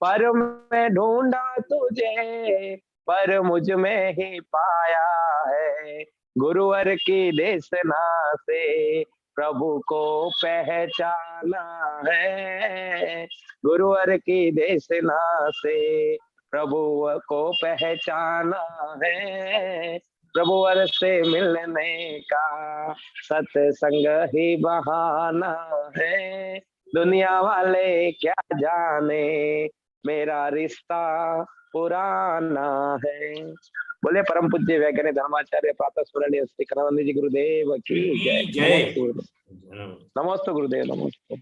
पर मैं ढूंढा तुझे, पर मुझ में ही पाया है। गुरुवर की देशना से प्रभु को पहचाना है। गुरुवर की देशना से प्रभु को पहचाना है। प्रभुवर से मिलने का सत्संग ही बहाना है। दुनिया वाले क्या जाने मेरा रिश्ता पुराना है। बोले परम पूज्य वैज्ञानिक धर्माचार्य प्रातः स्मरणीय श्री कनंद जी गुरुदेव की जय। जय। नमस्ते गुरुदेव, नमस्ते।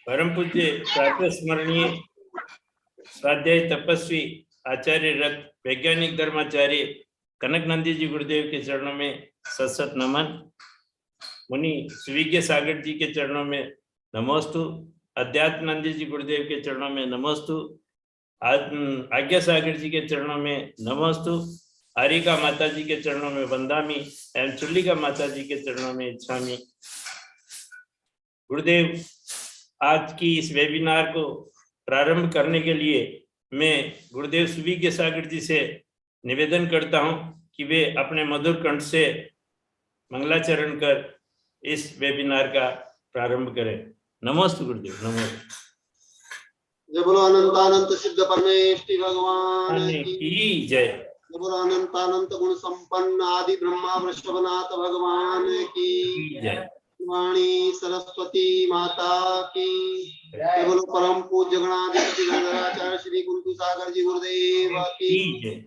परम पूज्य प्रातः स्मरणीय स्वाध्याय तपस्वी आचार्य रथ वैज्ञानिक धर्माचार्य कनक नंदी जी गुरुदेव के चरणों में सत नमन। मुनि सुविज्ञ सागर जी के चरणों में नमोस्तु। अध्यात्म नंदी जी गुरुदेव के चरणों में नमोस्तु। आज्ञा सागर जी के चरणों में नमोस्तु। हरिका माता जी के चरणों में वंदामी एवं चुल्लिका माता जी के चरणों में इच्छामी। गुरुदेव, आज की इस वेबिनार को प्रारंभ करने के लिए मैं गुरुदेव सुविज्ञ सागर जी से निवेदन करता हूं कि वे अपने मधुर कंठ से मंगलाचरण कर इस वेबिनार का प्रारंभ करें। नमस्ते गुरुदेव, नमस्ते। जय बोलो अनंतानंत सिद्ध परमेष्टि भगवान की जय। जय बोलो अनंतानंत गुण संपन्न आदि ब्रह्मा वृषभनाथ भगवान की जय। वाणी सरस्वती माता की जय। बोलो परम पूज्य गणाधिपति गंधराचार्य श्री कुंती सागर जी गुरुदेव की जय।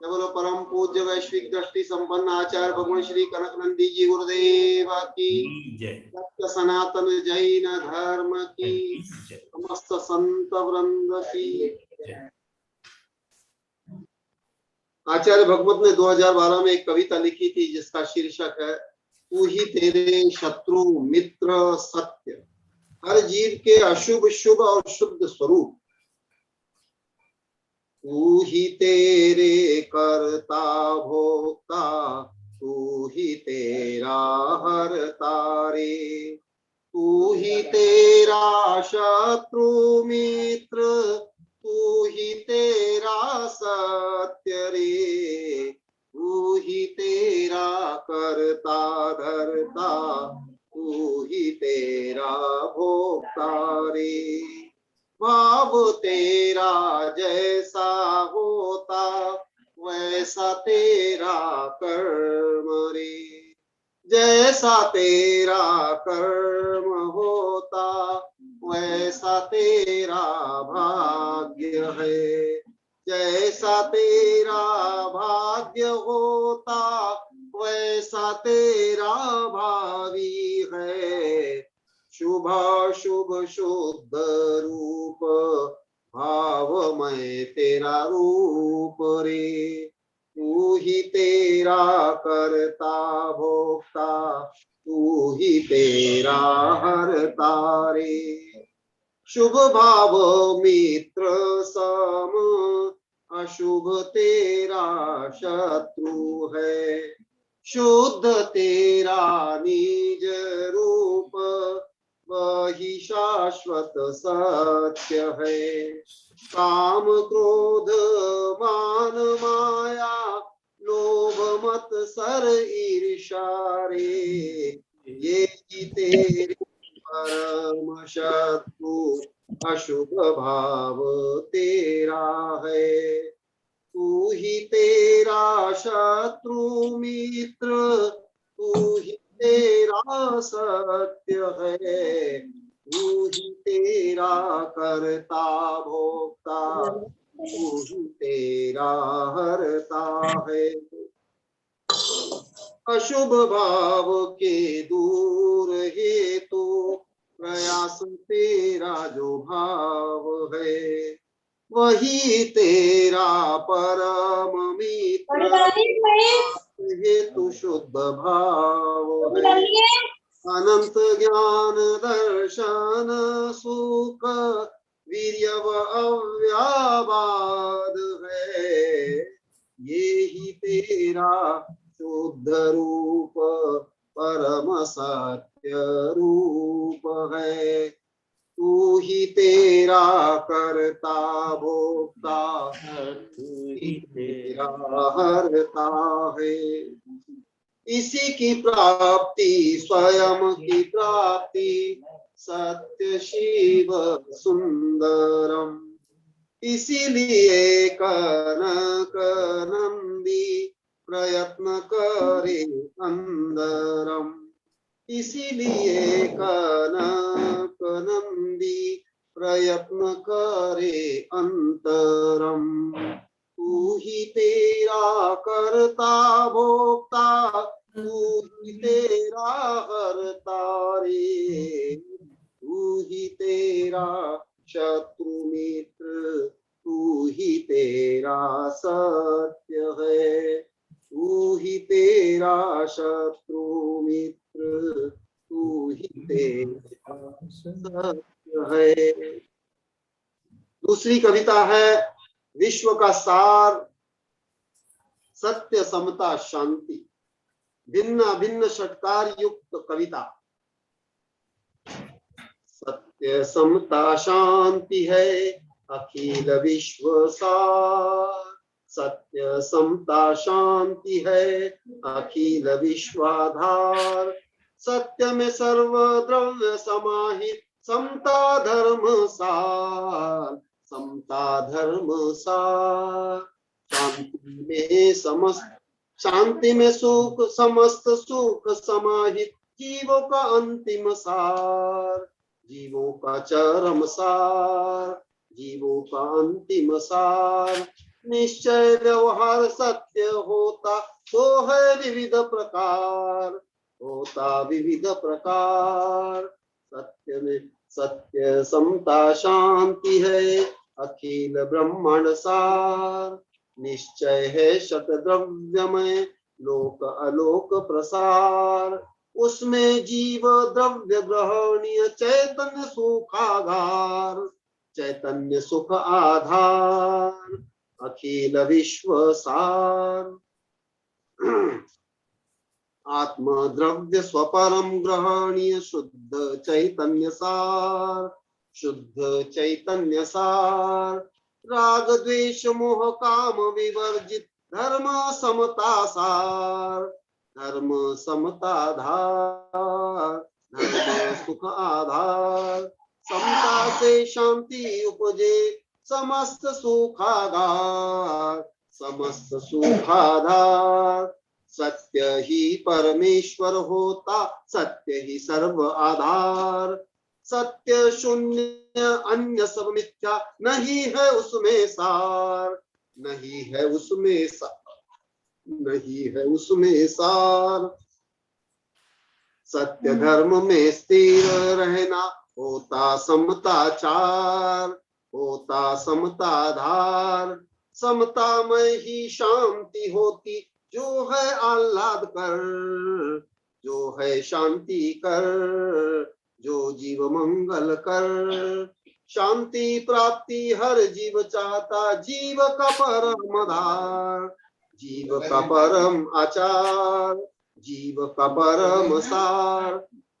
बोलो परम पूज्य वैश्विक दृष्टि संपन्न आचार्य भगवान श्री कनक नंदी जी गुरुदेव की जय। सत्य सनातन जैन धर्म की समस्त संत वृंद की। आचार्य भगवत ने 2012 में एक कविता लिखी थी जिसका शीर्षक है तू ही तेरे शत्रु मित्र सत्य, हर जीव के अशुभ शुभ और शुद्ध स्वरूप। तू ही तेरे कर्ता भोक्ता, तू ही तेरा हरता रे। तू ही तेरा शत्रु मित्र, तू ही तेरा सत्य रे। तू ही तेरा कर्ता धर्ता, तू ही तेरा भोक्ता रे। भाव तेरा जैसा होता वैसा तेरा कर्म रे। जैसा तेरा कर्म होता वैसा तेरा भाग्य है। जैसा तेरा भाग्य होता वैसा तेरा भावी है। शुभ शुभ शुद्ध रूप भावमय तेरा रूप रे। तू ही तेरा कर्ता भोक्ता, तू ही तेरा हरता रे। शुभ भाव मित्र सम, अशुभ तेरा शत्रु है। शुद्ध तेरा निज रूप, वही शाश्वत सत्य है। काम क्रोध मान माया लोभ मत सर ईर्षा रे। ये ही तेरे परम शत्रु अशुभ भाव तेरा है। तू ही तेरा शत्रु मित्र, तू ही तेरा सत्य है। तू ही तेरा कर्ता भोक्ता, तू ही तेरा हरता है। अशुभ भाव के दूर हेतु प्रयास तेरा जो भाव है। वही तेरा परम मित्र हेतु शुद्ध भाव है। अनंत ज्ञान दर्शन सुख वीर्यव अव्याबाद है। ये ही तेरा शुद्ध रूप परम सत्य रूप है। तू ही तेरा करता भोक्ता, तू ही तेरा तेरा हरता है। इसी की प्राप्ति स्वयं की प्राप्ति, सत्य शिव सुंदरम। इसीलिए कनक नंदी प्रयत्न करे अंदरम। इसीलिए कनक नंदी प्रयत्न करे अंतरम। तू ही तेरा करता भोक्ता, तू ही तेरा हरता रे। तू ही तेरा शत्रु मित्र, तू ही तेरा सत्य है। तू ही तेरा शत्रु मित्र, तू ही तेरा सत्य है। दूसरी कविता है विश्व का सार, सत्य समता शांति, भिन्न भिन्न षटकार युक्त कविता। सत्य समता शांति है अखिल विश्व सार। सत्य समता शांति है अखिल विश्वाधार। सत्य में सर्व द्रव्य समाहित, समता धर्म सार। समता धर्म सार। शांति में सुख, समस्त सुख समाहित, जीवों का अंतिम सार। जीवों का चरम सार, जीवों का अंतिम सार। निश्चय व्यवहार सत्य होता तो है विविध प्रकार, होता विविध प्रकार। सत्य में सत्य समता शांति है अखिल ब्रह्मांड सार। निश्चय है शत द्रव्यमय लोक अलोक प्रसार। उसमें जीव द्रव्य ग्रहणीय चैतन्य सुखाधार। चैतन्य सुख आधार अखिल विश्व सार। आत्म द्रव्य स्वपरम ग्रहणीय शुद्ध चैतन्य सार। शुद्ध चैतन्य सार। राग द्वेष मोह काम विवर्जित धर्म समता सार। धर्म समता धार। धर्म सुख आधार। समता से शांति उपजे समस्त सुखाधार। समस्त सुखाधार। सत्य ही परमेश्वर होता, सत्य ही सर्व आधार। सत्य शून्य अन्य सब मिथ्या, नहीं है उसमें सार। नहीं है उसमें सार। नहीं है उसमें सार। सत्य धर्म में स्थिर रहना होता समताचार। होता समताधार। समता में ही शांति होती जो है आह्लाद कर। जो है शांति कर। जो जीव मंगल कर। शांति प्राप्ति हर जीव चाहता, जीव का परम आधार। जीव का परम आचार। जीव का परम सार।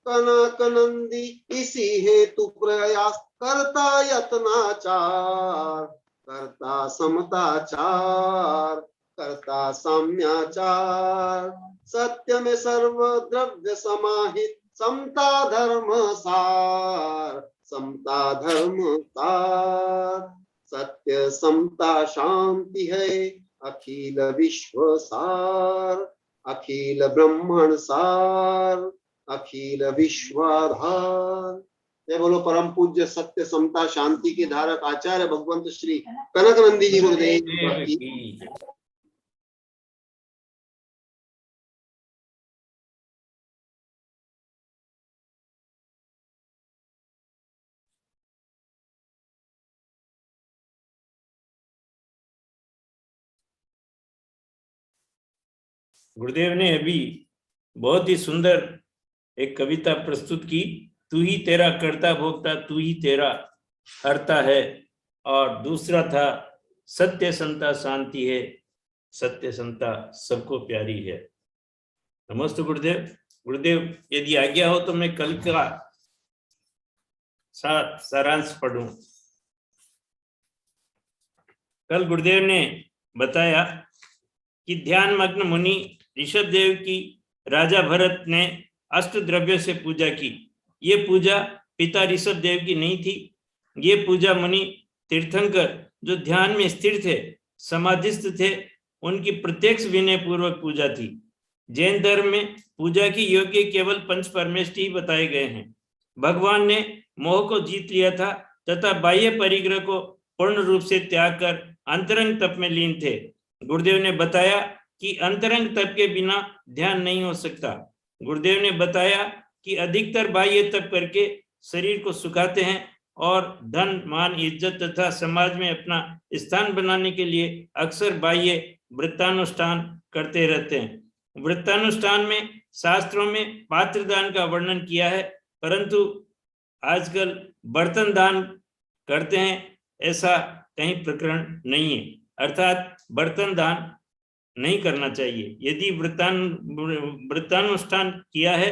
कनक नंदी इसी हेतु प्रयास करता यत्नाचार। करता समताचार। करता साम्याचार। सत्य में सर्व द्रव्य समाहित, समता धर्म सार। समता धर्म सार। सत्य समता शांति है अखिल विश्व सार। अखिल ब्रह्मांड सार। अखिल विश्वाधार। जय बोलो परम पूज्य सत्य समता शांति के धारक आचार्य भगवंत श्री कनक नंदी जी गुरुदेव की। गुरुदेव ने अभी बहुत ही सुंदर एक कविता प्रस्तुत की। तू ही तेरा कर्ता भोक्ता, तू ही तेरा हरता है। और दूसरा था सत्य संता शांति है, सत्य संता सबको प्यारी है। नमस्ते गुरुदेव। गुरुदेव यदि आज्ञा हो तो मैं कल का सारांश पढ़ूं। कल गुरुदेव ने बताया कि ध्यान मग्न मुनि ऋषभदेव की राजा भरत ने अष्ट द्रव्यों से पूजा की। ये पूजा पिता ऋषभदेव की नहीं थी, ये पूजा मुनि तीर्थंकर जो ध्यान में स्थिर थे, समाधिस्थ थे, उनकी प्रत्यक्ष विनय पूर्वक पूजा थी। जैन धर्म में पूजा की योग्य केवल पंच परमेष्टि ही बताए गए हैं। भगवान ने मोह को जीत लिया था तथा बाह्य परिग्रह को पूर्ण रूप से त्याग कर अंतरंग तप में लीन थे। गुरुदेव ने बताया कि अंतरंग तप के बिना ध्यान नहीं हो सकता। गुरुदेव ने बताया कि अधिकतर बाह्य तप करके शरीर को सुखाते हैं और धन मान इज्जत तथा समाज में अपना स्थान बनाने के लिए अक्सर बाह्य वृत्तानुष्ठान करते रहते हैं। वृत्तानुष्ठान में शास्त्रों में पात्र दान का वर्णन किया है, परंतु आजकल बर्तन दान करते हैं, ऐसा कहीं प्रकरण नहीं है। अर्थात बर्तन दान नहीं करना चाहिए। यदि वृत्तानुष्ठान किया है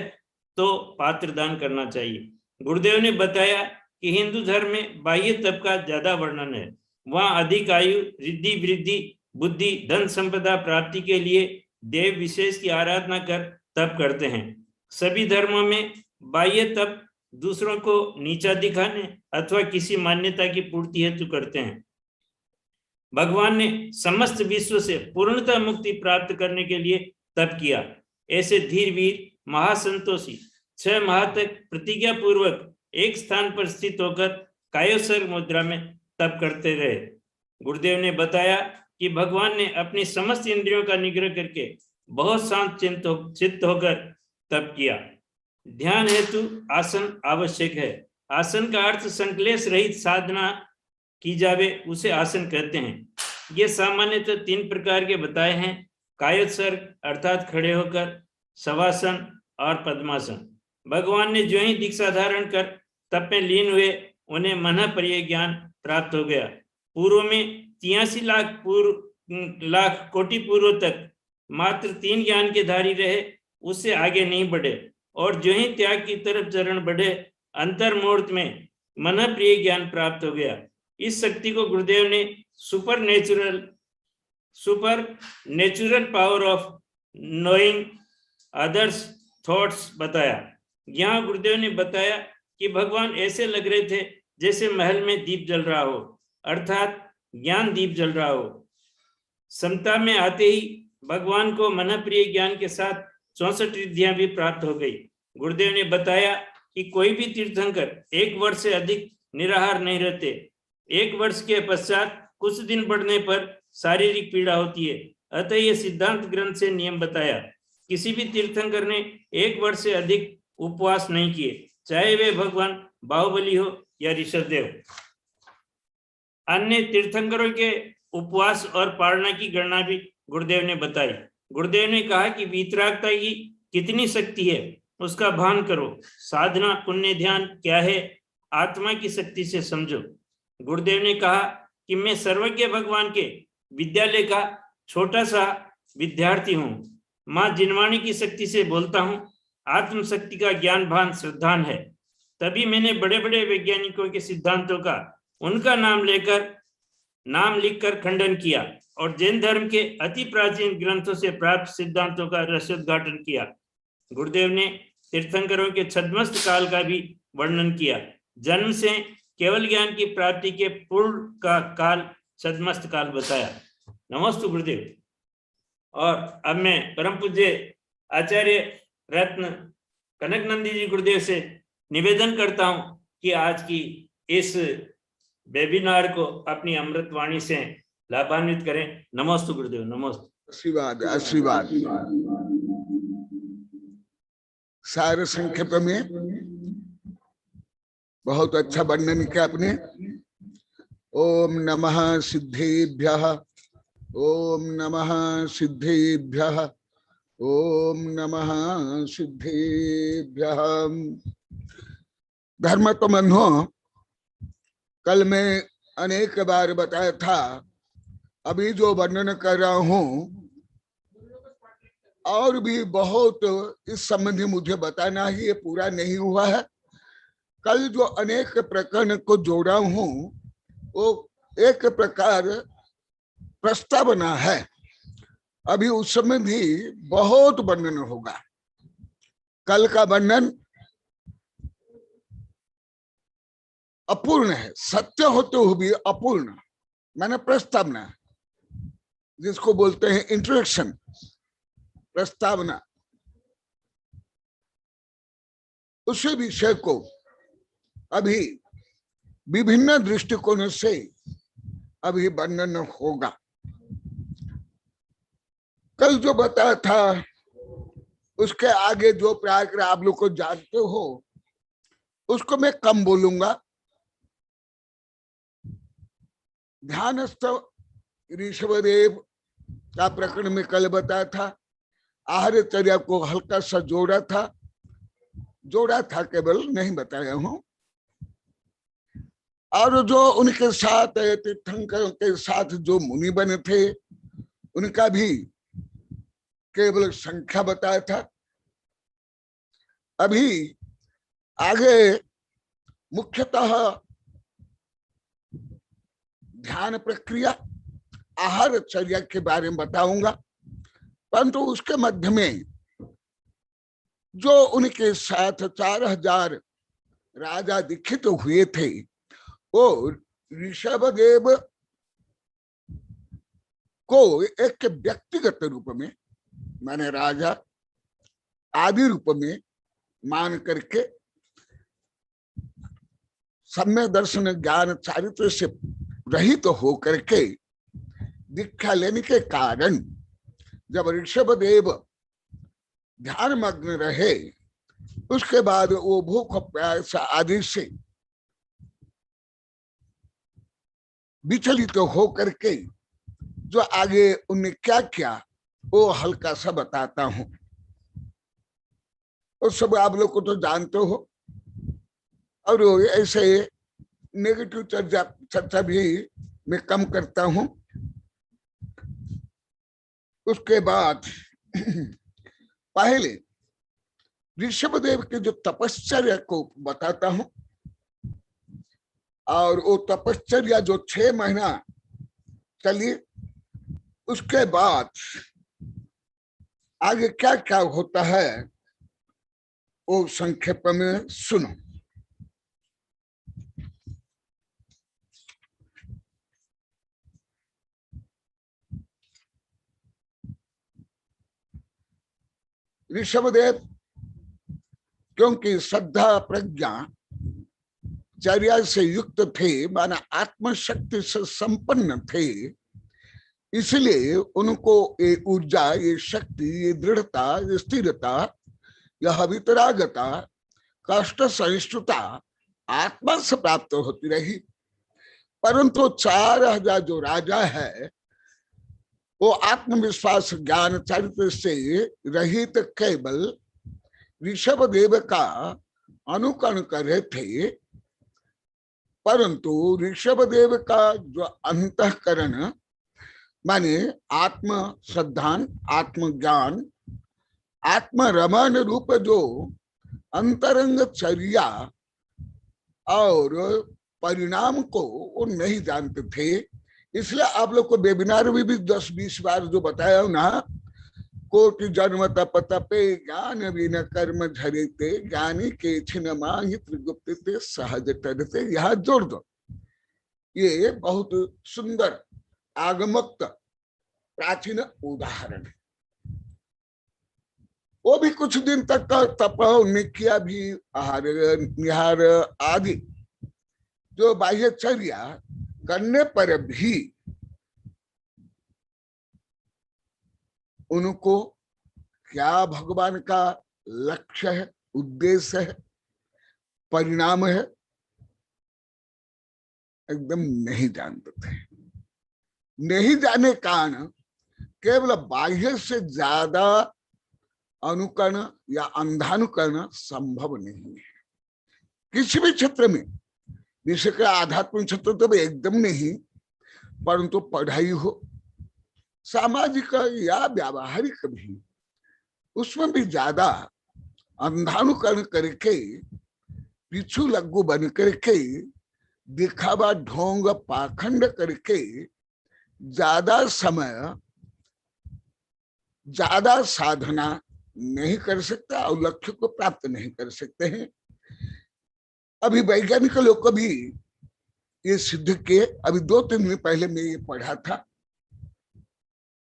तो पात्र दान करना चाहिए। गुरुदेव ने बताया कि हिंदू धर्म में बाह्य तप का ज्यादा वर्णन है। वहां अधिक आयु, रिद्धि, वृद्धि, बुद्धि, धन संपदा प्राप्ति के लिए देव विशेष की आराधना कर तप करते हैं। सभी धर्मों में बाह्य तप दूसरों को नीचा दिखाने अथवा किसी मान्यता की पूर्ति हेतु करते हैं। भगवान ने समस्त विश्व से पूर्णतः मुक्ति प्राप्त करने के लिए तप किया। ऐसे धीर वीर महासंतोषी 6 माह तक प्रतिज्ञा पूर्वक एक स्थान पर स्थित होकर कायोत्सर्ग मुद्रा में तप करते रहे। गुरुदेव ने बताया कि भगवान ने अपनी समस्त इंद्रियों का निग्रह करके बहुत शांत चित्त होकर तप किया। ध्यान हेतु आसन आवश्यक है। आसन का अर्थ संक्लेश रहित साधना की जावे, उसे आसन कहते हैं। ये सामान्यतः 3 प्रकार के बताए हैं: कायोत्सर्ग अर्थात खड़े होकर, शवासन और पद्मासन। भगवान ने जो ही दीक्षा धारण कर तप में लीन हुए, उन्हें मन प्रिय ज्ञान प्राप्त हो गया। पूर्व में 83 लाख कोटि पूर्व तक मात्र 3 ज्ञान के धारी रहे, उससे आगे नहीं बढ़े, और जो ही त्याग की तरफ चरण बढ़े, अंतर मुहूर्त में मन प्रिय ज्ञान प्राप्त हो गया। इस शक्ति को गुरुदेव ने super natural power of knowing others thoughts बताया। यहाँ गुरुदेव ने बताया कि भगवान ऐसे लग रहे थे जैसे महल में दीप जल रहा हो, अर्थात ज्ञान दीप जल रहा हो। समता में आते ही भगवान को मन प्रिय ज्ञान के साथ 64 रिद्धियां भी प्राप्त हो गई। गुरुदेव ने बताया कि कोई भी तीर्थंकर 1 वर्ष से अधिक निराहार नहीं रहते। 1 वर्ष के पश्चात कुछ दिन बढ़ने पर शारीरिक पीड़ा होती है। अतः यह सिद्धांत ग्रंथ से नियम बताया। किसी भी तीर्थंकर ने 1 वर्ष से अधिक उपवास नहीं किए, चाहे वे भगवान बाहुबली हो या ऋषभदेव। अन्य तीर्थंकरों के उपवास और पारणा की गणना भी गुरुदेव ने बताई। गुरुदेव ने कहा कि वीतरागता की कितनी शक्ति है, उसका भान करो। साधना पुण्य ध्यान क्या है, आत्मा की शक्ति से समझो। गुरुदेव ने कहा कि मैं सर्वज्ञ भगवान के विद्यालय का छोटा सा विद्यार्थी हूँ। माँ जिनवाणी की शक्ति से बोलता हूँ। आत्म शक्ति का ज्ञान भान श्रद्धान है। तभी मैंने बड़े बड़े वैज्ञानिकों के सिद्धांतों का उनका नाम लिखकर खंडन किया और जैन धर्म के अति प्राचीन ग्रंथों से प्राप्त सिद्धांतों का रसोद्घाटन किया। गुरुदेव ने तीर्थंकरों के छद्मस्त काल का भी वर्णन किया। जन्म से केवल ज्ञान की प्राप्ति के पूर्ण का काल छद्मस्त काल बताया। नमस्ते गुरुदेव। और अब मैं परम पूज्य आचार्य रत्न कनकनंदी जी गुरुदेव से निवेदन करता हूं कि आज की इस वेबिनार को अपनी अमृत वाणी से लाभान्वित करें। नमस्ते गुरुदेव। नमस्ते। आशीर्वाद आशीर्वाद। सार संक्षेप में बहुत अच्छा वर्णन किया आपने। ओम नमः सिद्धेभ्यः, ओम नमः सिद्धेभ्यः, ओम नमः सिद्धेभ्यः। धर्म तो मनो कल मैं अनेक बार बताया था, अभी जो वर्णन कर रहा हूं और भी बहुत इस संबंधी मुझे बताना ही, ये पूरा नहीं हुआ है। कल जो अनेक प्रकरण को जोड़ा हूं वो एक प्रकार प्रस्तावना है। अभी उस समय भी बहुत वर्णन होगा। कल का वर्णन अपूर्ण है, सत्य होते हुए भी अपूर्ण, माने प्रस्तावना, जिसको बोलते हैं इंट्रोडक्शन, प्रस्तावना। उसी विषय को अभी विभिन्न दृष्टिकोणों से अभी वर्णन होगा। कल जो बताया था उसके आगे जो प्राय आप लोग को जानते हो उसको मैं कम बोलूंगा। ध्यानस्थ ऋषभदेव का प्रकरण में कल बताया था। आहारचर्या को हल्का सा जोड़ा था, केवल नहीं बताया हूं। और जो उनके साथ तीर्थंकरों के साथ जो मुनि बने थे उनका भी केवल संख्या बताया था। अभी आगे मुख्यतः ध्यान प्रक्रिया, आहारचर्या के बारे में बताऊंगा, परंतु उसके मध्य में जो उनके साथ 4000 राजा दीक्षित हुए थे वो ऋषभदेव को एक व्यक्तिगत रूप में, माने राजा आदि रूप में मान करके सम्यक दर्शन ज्ञान चारित्र से रहित तो हो करके दीक्षा लेने के कारण जब ऋषभदेव ध्यान मग्न रहे उसके बाद वो भूख प्यास आदि से विचलित तो हो करके जो आगे उन्हें क्या किया वो हल्का सा बताता हूं। उस सब आप लोग को तो जानते हो। और ऐसे नेगेटिव चर्चा भी मैं कम करता हूं। उसके बाद पहले ऋषभदेव के जो तपश्चर्या को बताता हूं, और वो तपश्चर्या जो 6 महीना चली, उसके बाद आगे क्या क्या होता है वो संक्षेप में सुनो। ऋषभदेव क्योंकि श्रद्धा प्रज्ञा चर्या से युक्त थे, माना आत्मशक्ति से संपन्न थे, इसलिए उनको ये ऊर्जा, ये शक्ति, ये दृढ़ता, ये स्थिरता, यह वितरागता, कष्ट सहिष्णुता आत्मा से प्राप्त होती रही। परंतु 4000 जो राजा है वो आत्मविश्वास ज्ञान चरित्र से रहित केवल ऋषभदेव का अनुकरण कर रहे थे, परंतु ऋषभदेव का जो अंतःकरण माने आत्म श्रद्धान, आत्म ज्ञान, आत्म रमन रूप जो अंतरंग चर्या और परिणाम को वो नहीं जानते थे। इसलिए आप लोग को वेबिनार में भी 10-20 बार जो बताया ना, कोटि जन्म तप तपे ज्ञान विन कर्म झरिते, ज्ञानी के छिन माहित गुप्त सहज तरते, यह जोड़ दो। ये बहुत सुंदर आगमक्त प्राचीन उदाहरण है। वो भी कुछ दिन तक तप निकिया भी, आहार निहार आदि जो बाह्यचर्या करने पर भी उनको क्या भगवान का लक्ष्य है, उद्देश्य है, परिणाम है, एकदम नहीं जानते थे। नहीं जाने कारण केवल बाह्य से ज्यादा अनुकरण या अंधानुकरण संभव नहीं है। किसी भी क्षेत्र में, विषय के आध्यात्मिक क्षेत्र तो एकदम नहीं, परंतु पढ़ाई हो, सामाजिक या व्यावहारिक भी, उसमें भी ज्यादा अंधानुकरण करके पिछू लग्गू बन करके दिखावा ढोंग पाखंड करके ज्यादा समय ज्यादा साधना नहीं कर सकता और लक्ष्य को प्राप्त नहीं कर सकते हैं। अभी वैज्ञानिक लोग को भी ये सिद्ध किए। अभी 2-3 दिन पहले मैं ये पढ़ा था,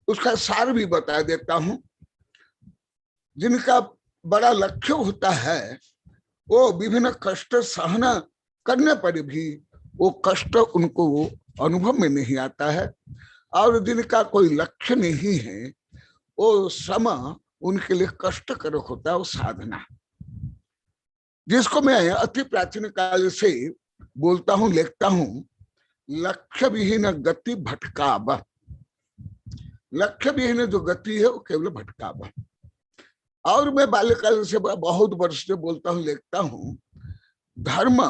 उसका सार भी बता देता हूं। जिनका बड़ा लक्ष्य होता है वो विभिन्न कष्ट सहन करने पर भी वो कष्ट उनको अनुभव में नहीं आता है, और जिनका कोई लक्ष्य नहीं है वो समय उनके लिए कष्टकर होता है, वो साधना, जिसको मैं अति प्राचीन काल से बोलता हूं, लिखता हूं, लक्ष्य विहीन गति भटकाव। लक्ष्य विहीन जो गति है वो केवल भटकाव। और मैं बाल्यकाल से बहुत वर्ष से बोलता हूं, लिखता हूं, धर्म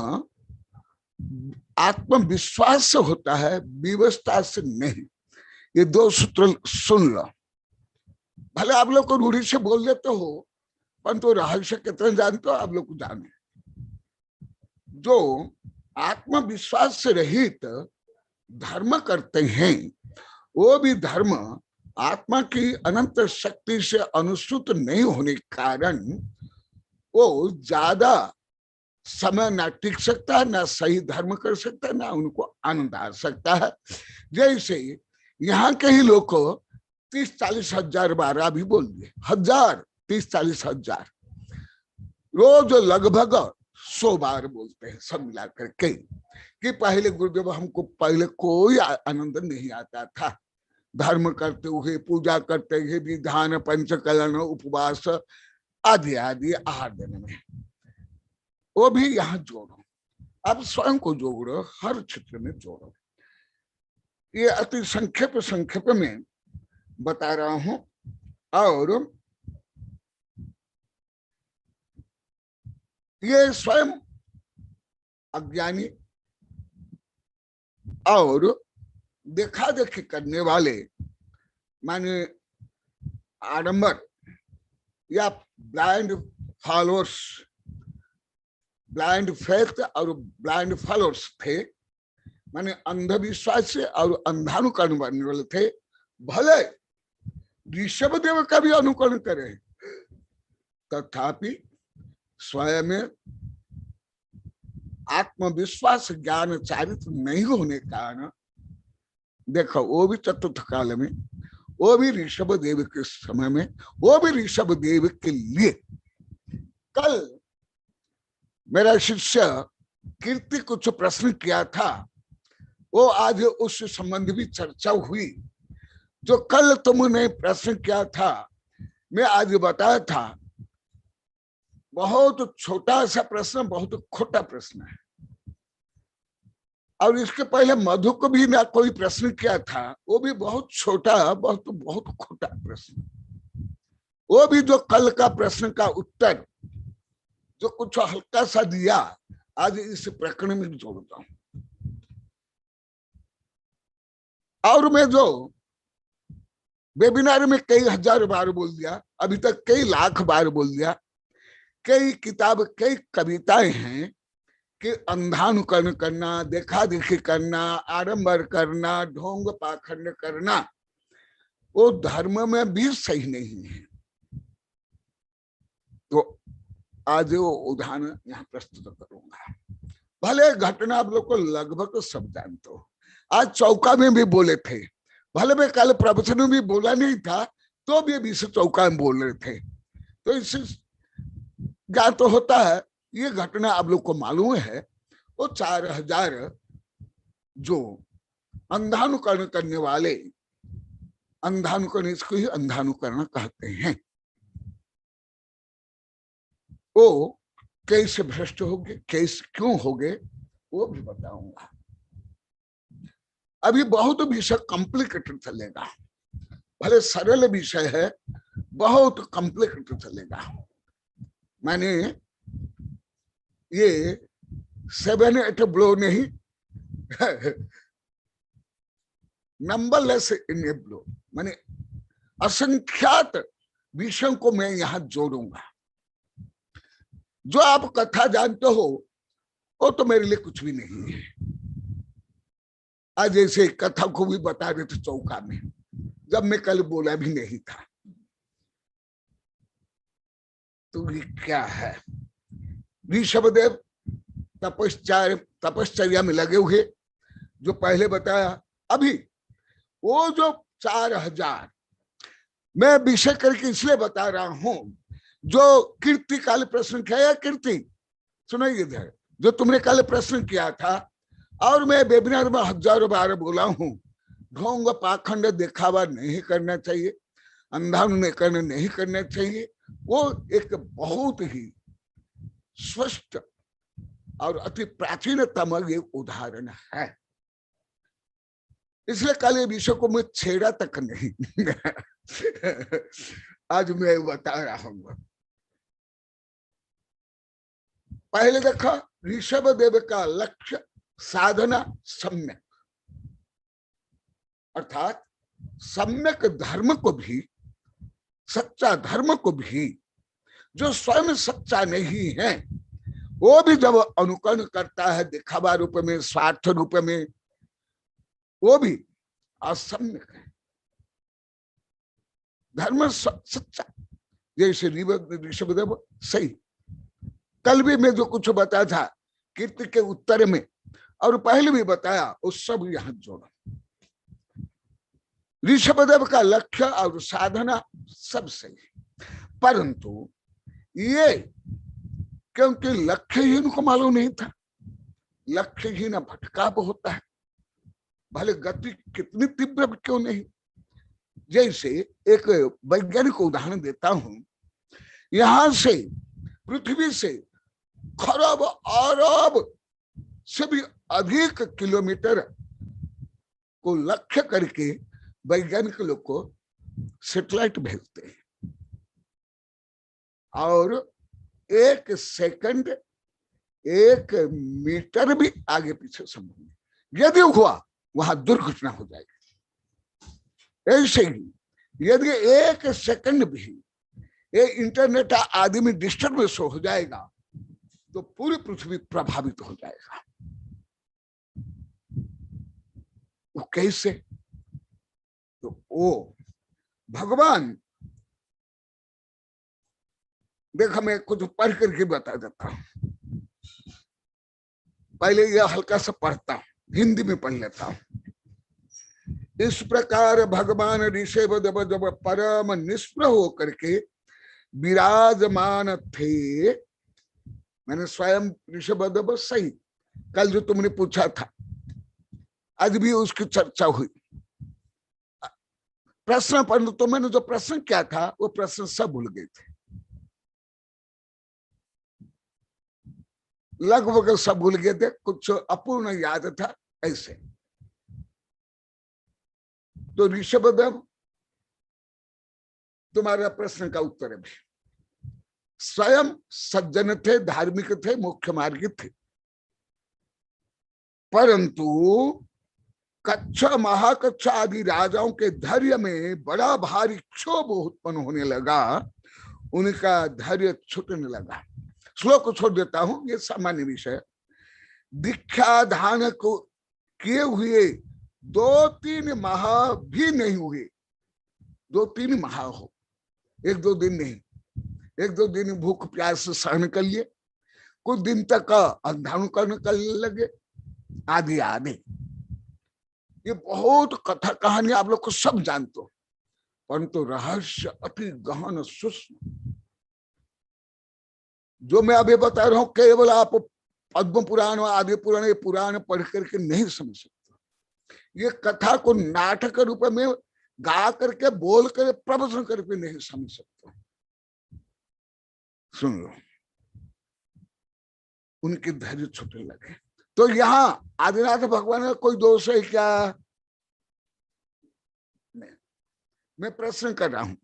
आत्मविश्वास से होता है, विवशता से नहीं। ये 2 सूत्र सुन लो। भले आप लोग को रूढ़ी से बोल देते हो, परंतु रहस्य कितने जानते हो आप लोग को जाने। जो आत्मविश्वास से रहित धर्म करते हैं वो भी धर्म आत्मा की अनंत शक्ति से अनुसूत नहीं होने के कारण वो ज्यादा समय ना टिक सकता है, ना सही धर्म कर सकता है, ना उनको आनंद आ सकता है। जैसे यहाँ के ही लोग को 30-40 हजार बार अभी बोल दिए, 30-40 हजार रोज लगभग 100 बार बोलते हैं सब मिला करके कि पहले गुरुदेव हमको पहले कोई आनंद नहीं आता था, धर्म करते हुए, पूजा करते हुए, विधान, पंचकलन, उपवास आदि आदि आहार देने में। वो भी यहाँ जोड़ो, अब स्वयं को जोड़ो, हर क्षेत्र में जोड़ो। ये अति संक्षेप में बता रहा हूं। और ये स्वयं अज्ञानी और देखा देखी करने वाले, माने आडंबर या ब्लाइंड फॉलोअर्स, ब्लाइंड फेथ और ब्लाइंड फॉलोअर्स थे, माने अंधविश्वास से और अंधानुकरण करने वाले थे। भले ऋषभ देव का भी अनुकरण करे, तथापि स्वयं में आत्मविश्वास ज्ञान चारित्र नहीं होने के कारण देखो, वो भी चतुर्थ काल में, वो भी ऋषभ देव के समय में, वो भी ऋषभ देव के लिए। कल मेरा शिष्य कीर्ति कुछ प्रश्न किया था, वो आज उस संबंध भी चर्चा हुई। जो कल तुमने प्रश्न किया था, मैं आज बताया था, बहुत छोटा सा प्रश्न, बहुत खोटा प्रश्न है। और इसके पहले मधु को भी ना कोई प्रश्न किया था, वो भी बहुत छोटा, बहुत खोटा प्रश्न। वो भी जो कल का प्रश्न का उत्तर जो कुछ हल्का सा दिया, आज इस प्रकरण में जोड़ता हूं। और मैं जो वेबिनार में कई हजार बार बोल दिया, अभी तक कई लाख बार बोल दिया, कई किताब, कई कविताएं हैं कि अंधानुकरण करना, देखा देखी करना, आडंबर करना, ढोंग पाखंड करना, वो धर्म में भी सही नहीं है। तो आज वो उदाहरण यहाँ प्रस्तुत करूंगा। भले घटना आप लोग को लगभग सब जानते हो, आज चौका में भी बोले थे, भले मैं कल प्रवचन में भी बोला नहीं था, तो भी अभी से चौका में बोल रहे थे। तो इससे ज्ञान तो होता है। ये घटना आप लोग को मालूम है, वो 4000 जो अंधानुकरण करने वाले, अंधानुकरण, इसको ही अंधानुकरण कहते हैं, वो कैसे भ्रष्ट हो गए, कैसे क्यों हो गए, वो भी बताऊंगा। अभी बहुत विषय कॉम्प्लिकेटेड चलेगा, भले सरल विषय है, बहुत कॉम्प्लिकेटेड चलेगा। मैंने ये 7-8 ब्लो नहीं, नंबरलेस इन ए ब्लो, मैंने असंख्यात विषयों को मैं यहां जोड़ूंगा। जो आप कथा जानते हो वो तो मेरे लिए कुछ भी नहीं है। आज ऐसे कथा को भी बता रहे थे चौका में, जब मैं कल बोला भी नहीं था। तो ये क्या है? ऋषभदेव तपश्चर्या में लगे हुए, जो पहले बताया। अभी वो जो 4000 मैं विषय करके इसलिए बता रहा हूं, जो कीर्ति काल प्रश्न किया। या कीर्ति सुनो इधर, जो तुमने कल प्रश्न किया था और मैं वेबिनार में हजारों बार बोला हूं, ढोंग पाखंड दिखावा नहीं करना चाहिए, अंधानुकरण नहीं करना चाहिए। वो एक बहुत ही स्पष्ट और अति प्राचीनतम ये उदाहरण है। इसलिए कल ये विषय को मैं छेड़ा तक नहीं आज मैं बता रहा हूं। पहले देखा, ऋषभ देव का लक्ष्य साधना सम्यक, अर्थात सम्यक धर्म को भी, सच्चा धर्म को भी, जो स्वयं सच्चा नहीं है वो भी जब अनुकरण करता है दिखावा रूप में, स्वार्थ रूप में, वो भी असम्यक है। धर्म सच्चा, जैसे ऋषभदेव सही। कल भी मैं जो कुछ बताया था कीर्ति के उत्तर में, और पहले भी बताया, उस सब यहां जोड़ा। ऋषभदेव का लक्ष्य और साधना सब सही, परंतु ये क्योंकि लक्ष्यहीन को मालूम नहीं था। लक्ष्यहीन भटकाव होता है, भले गति कितनी तीव्र क्यों नहीं। जैसे एक वैज्ञानिक उदाहरण देता हूं, यहां से पृथ्वी से खरब अरब से भी अधिक किलोमीटर को लक्ष्य करके वैज्ञानिक लोग को सैटेलाइट भेजते हैं, और 1 सेकंड 1 मीटर भी आगे पीछे संभव नहीं। यदि हुआ वहां दुर्घटना हो जाएगी। ऐसे ही यदि 1 सेकंड भी ये इंटरनेट आदि में डिस्टर्बेंस हो जाएगा तो पूरी पृथ्वी प्रभावित हो जाएगा। वो कैसे? तो वो भगवान, देखो मैं कुछ पढ़ करके बता देता हूं। पहले यह हल्का सा पढ़ता हूं, हिंदी में पढ़ लेता हूं। इस प्रकार भगवान ऋषभदेव जब परम निष्प्रह होकर के विराजमान थे, मैंने स्वयं ऋषभदेव सही, कल जो तुमने पूछा था आज भी उसकी चर्चा हुई। प्रश्न पर तो मैंने जो प्रश्न किया था वो प्रश्न सब भूल गए थे, लगभग सब भूल गए थे, कुछ अपूर्ण याद था ऐसे। तो ऋषभदेव तुम्हारा प्रश्न का उत्तर है, स्वयं सज्जन थे, धार्मिक थे, मुख्य मार्गी थे, परंतु कच्छ महाकच्छ आदि राजाओं के धैर्य में बड़ा भारी क्षोभ उत्पन्न होने लगा, उनका धैर्य छूटने लगा। श्लोक को छोड़ देता हूं, ये सामान्य विषय। दीक्षा दान को किए हुए 2-3 माह भी नहीं हुए, 2-3 माह हो, 1-2 दिन नहीं, 1-2 दिन भूख प्यास सहन कर लिए, कुछ दिन तक अंधानुकरण करने लगे, आदि आदि। ये बहुत कथा कहानी आप लोग को सब जानते हो, परंतु रहस्य अति गहन सूक्ष्म, जो मैं अभी बता रहा हूं केवल आप पद्म पुराण आदि पुराण पुराण पढ़ करके नहीं समझ सकते। ये कथा को नाटक रूप में गा करके बोल कर प्रवचन करके नहीं समझ सकते। सुन लो, उनके धैर्य छूटने लगे। तो यहाँ आदिनाथ भगवान का कोई दोष है क्या? नहीं, मैं प्रश्न कर रहा हूं,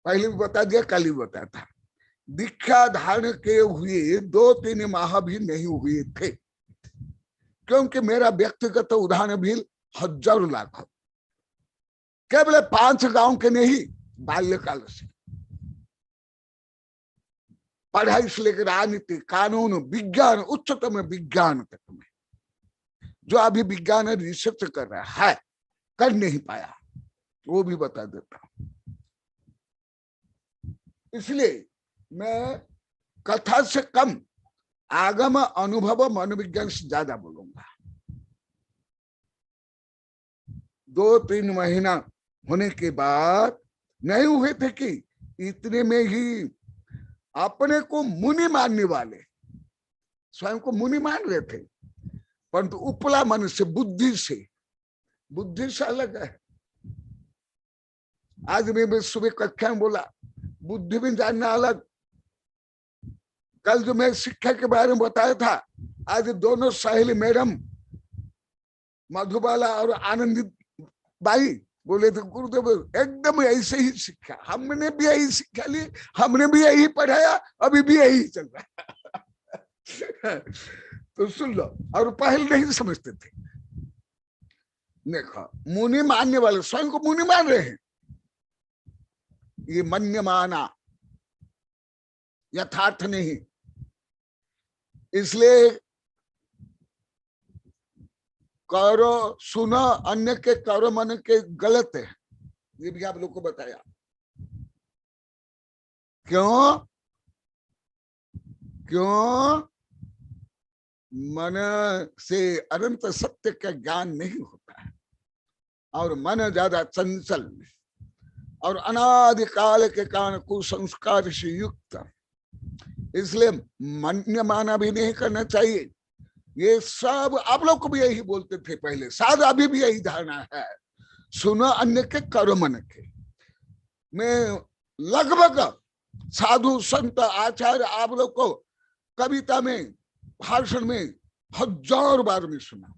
पहले भी बता दिया, कल भी बताया था। दीक्षा धारण के हुए 2-3 माह भी नहीं हुए थे, क्योंकि मेरा व्यक्तिगत उदाहरण भी हजारों लाख, केवल 5 गांव के नहीं, बाल्यकाल से पढ़ाई से लेकर राजनीति, कानून, विज्ञान, उच्चतम विज्ञान तक में जो अभी विज्ञान रिसर्च कर रहा है, कर नहीं पाया, वो भी बता देता हूं। इसलिए मैं कथा से कम आगम, अनुभव, मनोविज्ञान से ज्यादा बोलूंगा। 2-3 महीना होने के बाद नहीं हुए थे कि इतने में ही अपने को मुनि मानने वाले स्वयं को मुनि मान रहे थे, परंतु उपला मन से, बुद्धि से अलग है। आज मैं सुबह कक्षा में बोला, बुद्धि में जानना अलग। कल जो मैं शिक्षा के बारे में बताया था, आज दोनों सहेली मैडम मधुबाला और आनंदित बाई बोले थे, गुरुदेव एकदम ऐसे ही शिक्षा, हमने भी यही शिक्षा ली, हमने भी यही पढ़ाया, अभी भी यही चल रहा है। तो सुन लो। और पहले नहीं समझते थे। देखो, मुनि मानने वाले स्वयं को मुनि मान रहे हैं, ये मन्य माना, यथार्थ नहीं। इसलिए करो सुनो अन्य के करो मन के गलत है, ये भी आप लोग को बताया। क्यों? मन से अनंत सत्य का ज्ञान नहीं होता है, और मन ज्यादा चंचल और अनादिकाल के कारण कुसंस्कार से युक्त, इसलिए मन्य माना भी नहीं करना चाहिए। ये सब आप लोग को भी यही बोलते थे पहले, शायद अभी भी यही धारणा है, सुनो अन्य के करो मन के। मैं लगभग साधु संत आचार्य आप लोग को कविता में, भाषण में 1000 बार में सुना,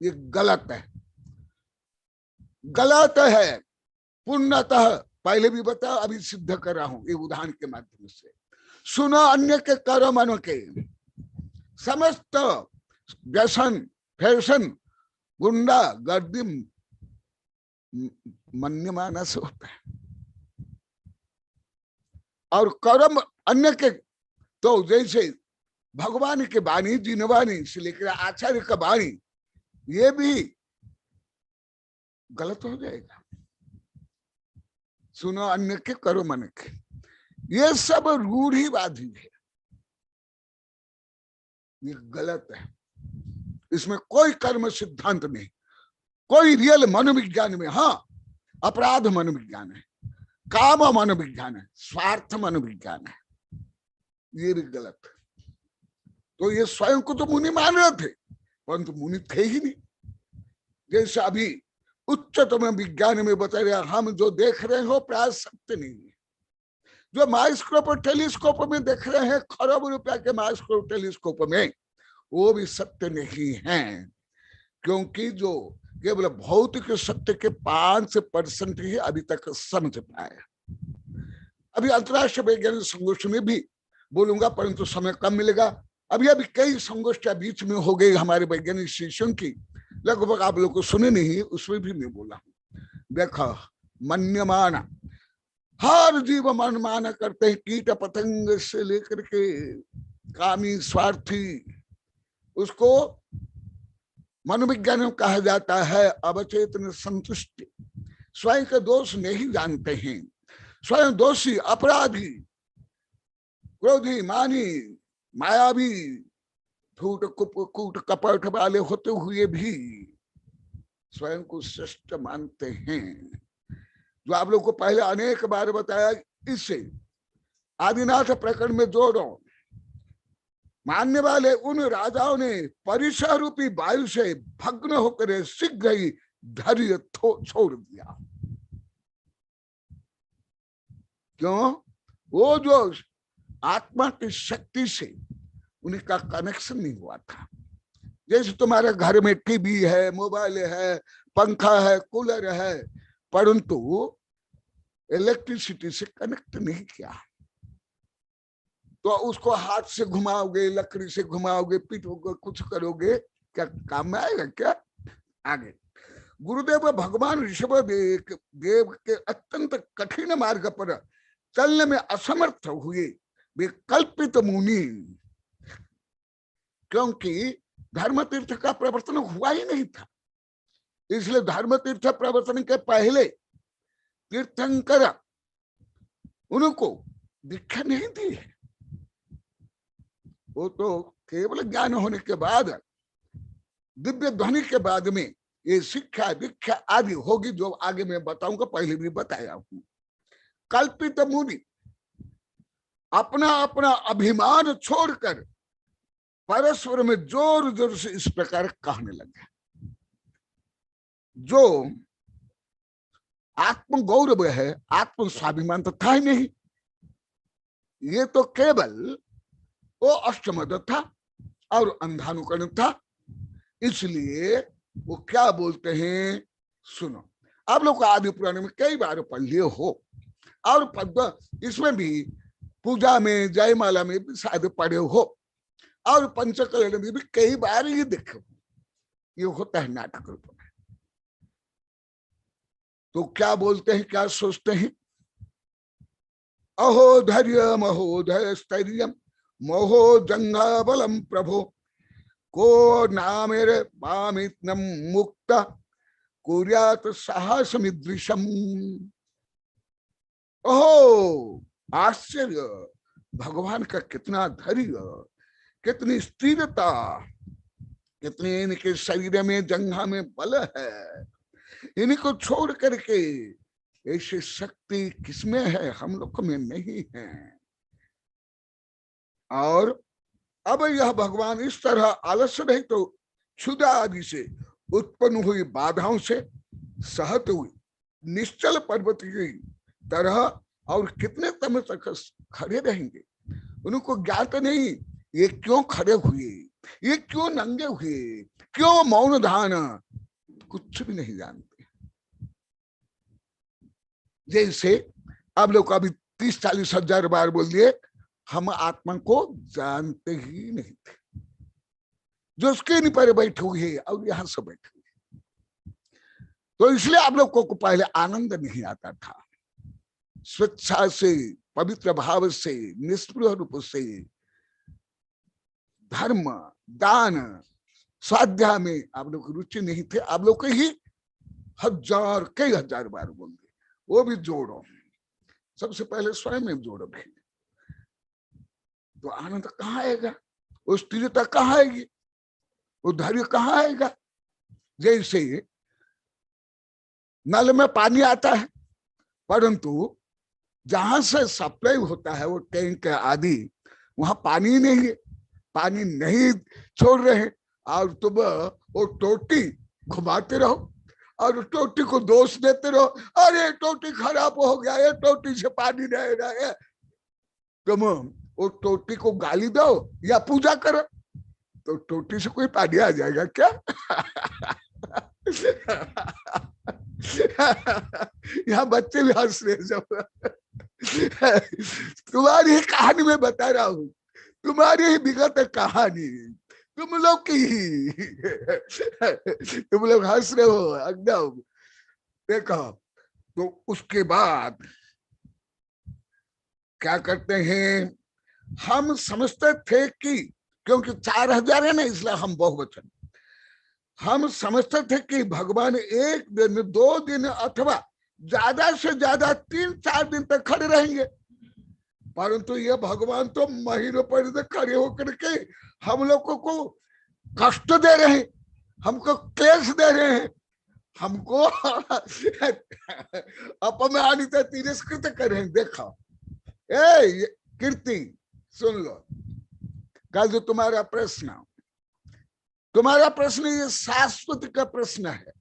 ये गलत है, गलत है। पूर्णतः पहले भी बताया, अभी सिद्ध कर रहा हूं ये उदाहरण के माध्यम से। सुनो अन्य के करो मन के, समस्त व्यसन, फैशन, गुंडा गर्दी मन्य माना से होता है। और कर्म अन्य के, तो जैसे भगवान के वाणी, जिनवाणी से लेकर आचार्य का वाणी, ये भी गलत हो जाएगा। सुनो अन्य के करो मन के, ये सब रूढ़िवादी है, ये गलत है। इसमें कोई कर्म सिद्धांत नहीं, कोई रियल मनोविज्ञान में, हाँ अपराध मनोविज्ञान है, काम मनोविज्ञान है, स्वार्थ मनोविज्ञान है, ये भी गलत है। तो ये स्वयं को तो मुनि मान रहे थे, परंतु मुनि थे ही नहीं। जैसे अभी उच्चतम विज्ञान में बता रहे, हम जो देख रहे हो प्राय सत्य नहीं है। जो माइक्रोस्कोप और टेलीस्कोप में देख रहे हैं, खरबों रुपया के माइक्रोस्कोप टेलीस्कोप में, वो भी सत्य नहीं है, क्योंकि जो केवल भौतिक सत्य के 5% ही अभी तक समझ पाए। अभी अंतरराष्ट्रीय वैज्ञानिक संगोष्ठी में भी बोलूंगा, परंतु समय कम मिलेगा। अभी कई संगोष्ठियां बीच में हो गई हमारे वैज्ञानिक शिष्यों की, लगभग आप लोग को सुने नहीं, उसमें भी मैं बोला हूं। देखो, मन्यमाना, हर जीव मनमाना करते हैं, कीट पतंग से लेकर के कामी स्वार्थी, उसको मनोविज्ञान में कहा जाता है अवचेतन संतुष्टि। स्वयं के दोष नहीं जानते हैं, स्वयं दोषी, अपराधी, क्रोधी, मानी, मायावी, झूठ कूट कपट वाले होते हुए भी स्वयं को श्रेष्ठ मानते हैं। जो आप लोग को पहले अनेक बार बताया, इससे आदिनाथ प्रकरण में जोड़ो। मानने वाले उन राजाओं ने परिसर रूपी वायु से भग्न होकर शीघ्र ही धैर्य छोड़ दिया। क्यों? वो जो आत्मा की शक्ति से उनका कनेक्शन नहीं हुआ था। जैसे तुम्हारे घर में टीवी है, मोबाइल है, पंखा है, कूलर है, परंतु इलेक्ट्रिसिटी से कनेक्ट नहीं किया, तो उसको हाथ से घुमाओगे, लकड़ी से घुमाओगे, पीटोगे, कुछ करोगे, क्या काम में आएगा? क्या आगे? गुरुदेव भगवान ऋषभ देव के अत्यंत कठिन मार्ग पर चलने में असमर्थ हुए, विकल्पित मुनि, क्योंकि धर्म तीर्थ का प्रवर्तन हुआ ही नहीं था, इसलिए धर्म तीर्थ प्रवर्तन के पहले तीर्थंकर उनको दीक्षा नहीं दी है। वो तो केवल ज्ञान होने के बाद, दिव्य ध्वनि के बाद में ये शिक्षा दीक्षा आदि होगी, जो आगे मैं बताऊंगा, पहले भी बताया हूं। कल्पित मुनि अपना अपना अभिमान छोड़कर परस्पर में जोर जोर से इस प्रकार कहने लगे, जो आत्म गौरव है, आत्म स्वाभिमान तो था ही नहीं, ये तो केवल वो अष्टमद था और अंधानुकरण था। इसलिए वो क्या बोलते हैं, सुनो, आप लोग आदि पुराण में कई बार पढ़ लिए हो, और पद्म इसमें भी पूजा में जयमाला में भी शायद पढ़े हो, और पंचकल्याण में भी कई बार ये देखे, ये होता है नाटक रूप में। तो क्या बोलते हैं, क्या सोचते हैं, अहो धैर्य महोदय स्थैर्यम मोहो जंगा बलम प्रभो को नामेर मामित्नम मुक्त कुर्यात साहसमिदृशम। ओहो आश्चर्य, भगवान का कितना धैर्य, कितनी स्थिरता, कितने इनके शरीर में जंघा में बल है, इनको छोड़ करके ऐसी शक्ति किसमें है, हम लोग में नहीं है। और अब यह भगवान इस तरह आलस्य रहित तो क्षुधा आदि से उत्पन्न हुई बाधाओं से सहत हुई निश्चल पर्वत की तरह और कितने समय तक खड़े रहेंगे, उनको ज्ञात नहीं ये क्यों खड़े हुए, ये क्यों नंगे हुए, क्यों मौन धान, कुछ भी नहीं जानते। जैसे आप लोग अभी 30-40 हजार बार बोल दिए, हम आत्मा को जानते ही नहीं थे, जो स्क्रीन पर बैठे हुए और यहां से बैठे हुए, तो इसलिए आप लोगों को पहले आनंद नहीं आता था। स्वेच्छा से, पवित्र भाव से, निष्पृह रूप से धर्म दान स्वाध्याय में आप लोग रुचि नहीं थे। आप लोग ही कई हजार बार बोल दिए, वो भी जोड़ो, सबसे पहले स्वयं में जोड़ो भी, तो आनंद कहाँ आएगा, वो स्थिरता कहाँ आएगी, वो धैर्य कहाँ आएगा। जैसे नल में पानी आता है, परंतु जहां से सप्लाई होता है वो टैंक आदि, वहां पानी नहीं है, पानी नहीं छोड़ रहे हैं, और तुम वो टोटी घुमाते रहो और टोटी को दोष देते रहो, अरे टोटी खराब हो गया, ये टोटी से पानी नहीं रहा है। तुम वो टोटी को गाली दो या पूजा करो, तो टोटी से कोई पानी आ जाएगा क्या? यहाँ बच्चे भी हंस रहे जब तुम्हारी ही कहानी में बता रहा हूँ, तुम्हारी ही विगत कहानी, तुम लोग की तुम लोग हंस रहे हो एकदम। देखो, तो उसके बाद क्या करते हैं, हम समझते थे कि क्योंकि 4000 है ना, इसलिए हम बहुवचन, हम समझते थे कि भगवान 1 दिन 2 दिन अथवा ज्यादा से ज्यादा 3-4 दिन तक खड़े रहेंगे, परंतु ये भगवान तो महीनों पर खड़े होकर के हम लोगों को कष्ट दे रहे हैं, हमको क्लेश दे रहे हैं, हमको अपमानित तिरस्कृत कर रहे हैं। देखो ए कीर्ति, सुन लो, कल जो तुम्हारा प्रश्न ये शाश्वत का प्रश्न है।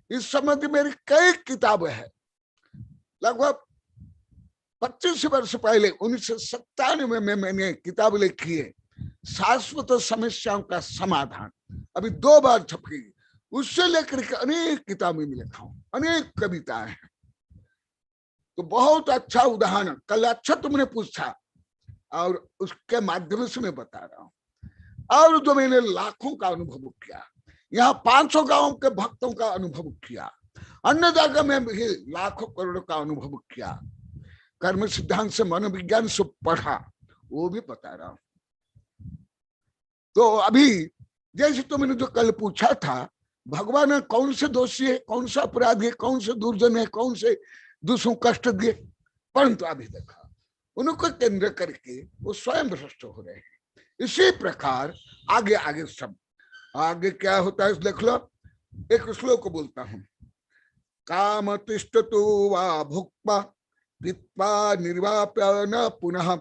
इस संबंध मेरी कई किताबें हैं, लगभग 25 वर्ष पहले 1997 में मैंने किताब लिखी है, शाश्वत समस्याओं का समाधान, अभी 2 बार छप गई। उससे लेकर के अनेक किताबें में लिखा हूं, अनेक कविताएं हैं। तो बहुत अच्छा उदाहरण कल अच्छा तुमने पूछा और उसके माध्यम से मैं बता रहा हूं। और जो मैंने लाखों का अनुभव किया, यहाँ 500 गांवों के भक्तों का अनुभव किया, अन्य जगह में भी लाखों करोड़ों का अनुभव किया, कर्म सिद्धांत से मनोविज्ञान से पढ़ा, वो भी बता रहा हूं। तो अभी जैसे तुमने जो कल पूछा था, भगवान कौन से दोषी है, कौन सा अपराधी है, कौन से दुर्जन है, कौन से दूसरों कष्ट दिए, परंतु अभी देखा उनको केंद्र करके वो स्वयं भ्रष्ट हो रहे हैं। इसी प्रकार आगे आगे सब आगे क्या होता है देख लो। एक श्लोक को बोलता हूं, काम तिष्ठतु वा भुक्त्वा पीत्वा निर्वाप्य न पुनः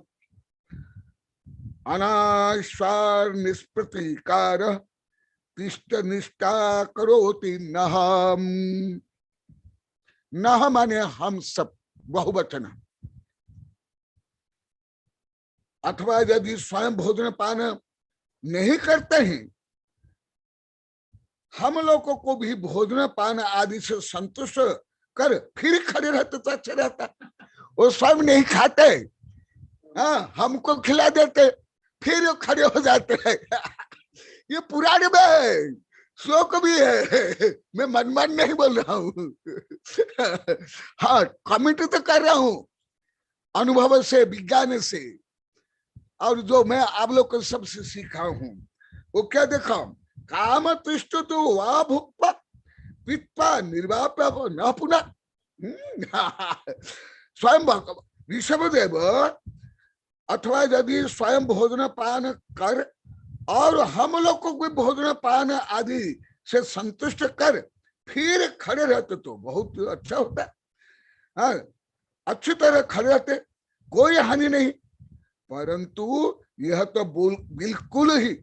अनाश्वार निष्प्रतीकार तिष्ठ निष्ठा करोति नहम। नह माने हम सब, बहुवचन। अथवा यदि स्वयं भोजन पान नहीं करते हैं, हम लोगों को भी भोजन पान आदि से संतुष्ट कर फिर खड़े रहते तो अच्छा रहता। वो स्वयं नहीं खाते, हाँ हमको खिला देते, फिर खड़े हो जाते हैं। ये पुराने में श्लोक भी है, मैं मनमान नहीं बोल रहा हूँ। हाँ कमेंट तो कर रहा हूँ अनुभव से, विज्ञान से, और जो मैं आप लोग को सबसे सीखा हूं वो क्या देखा, काम तिष्ठ तो वा भुक्त्वा पीत्वा निर्वाप्य न पुनः। स्वयं ऋषभदेव अथवा यदि स्वयं भोजन पान कर और हम लोग को भी भोजन पान आदि से संतुष्ट कर फिर खड़े रहते तो बहुत अच्छा होता है। हाँ, अच्छी तरह खड़े रहते, कोई हानि नहीं। परंतु यह तो बिल्कुल ही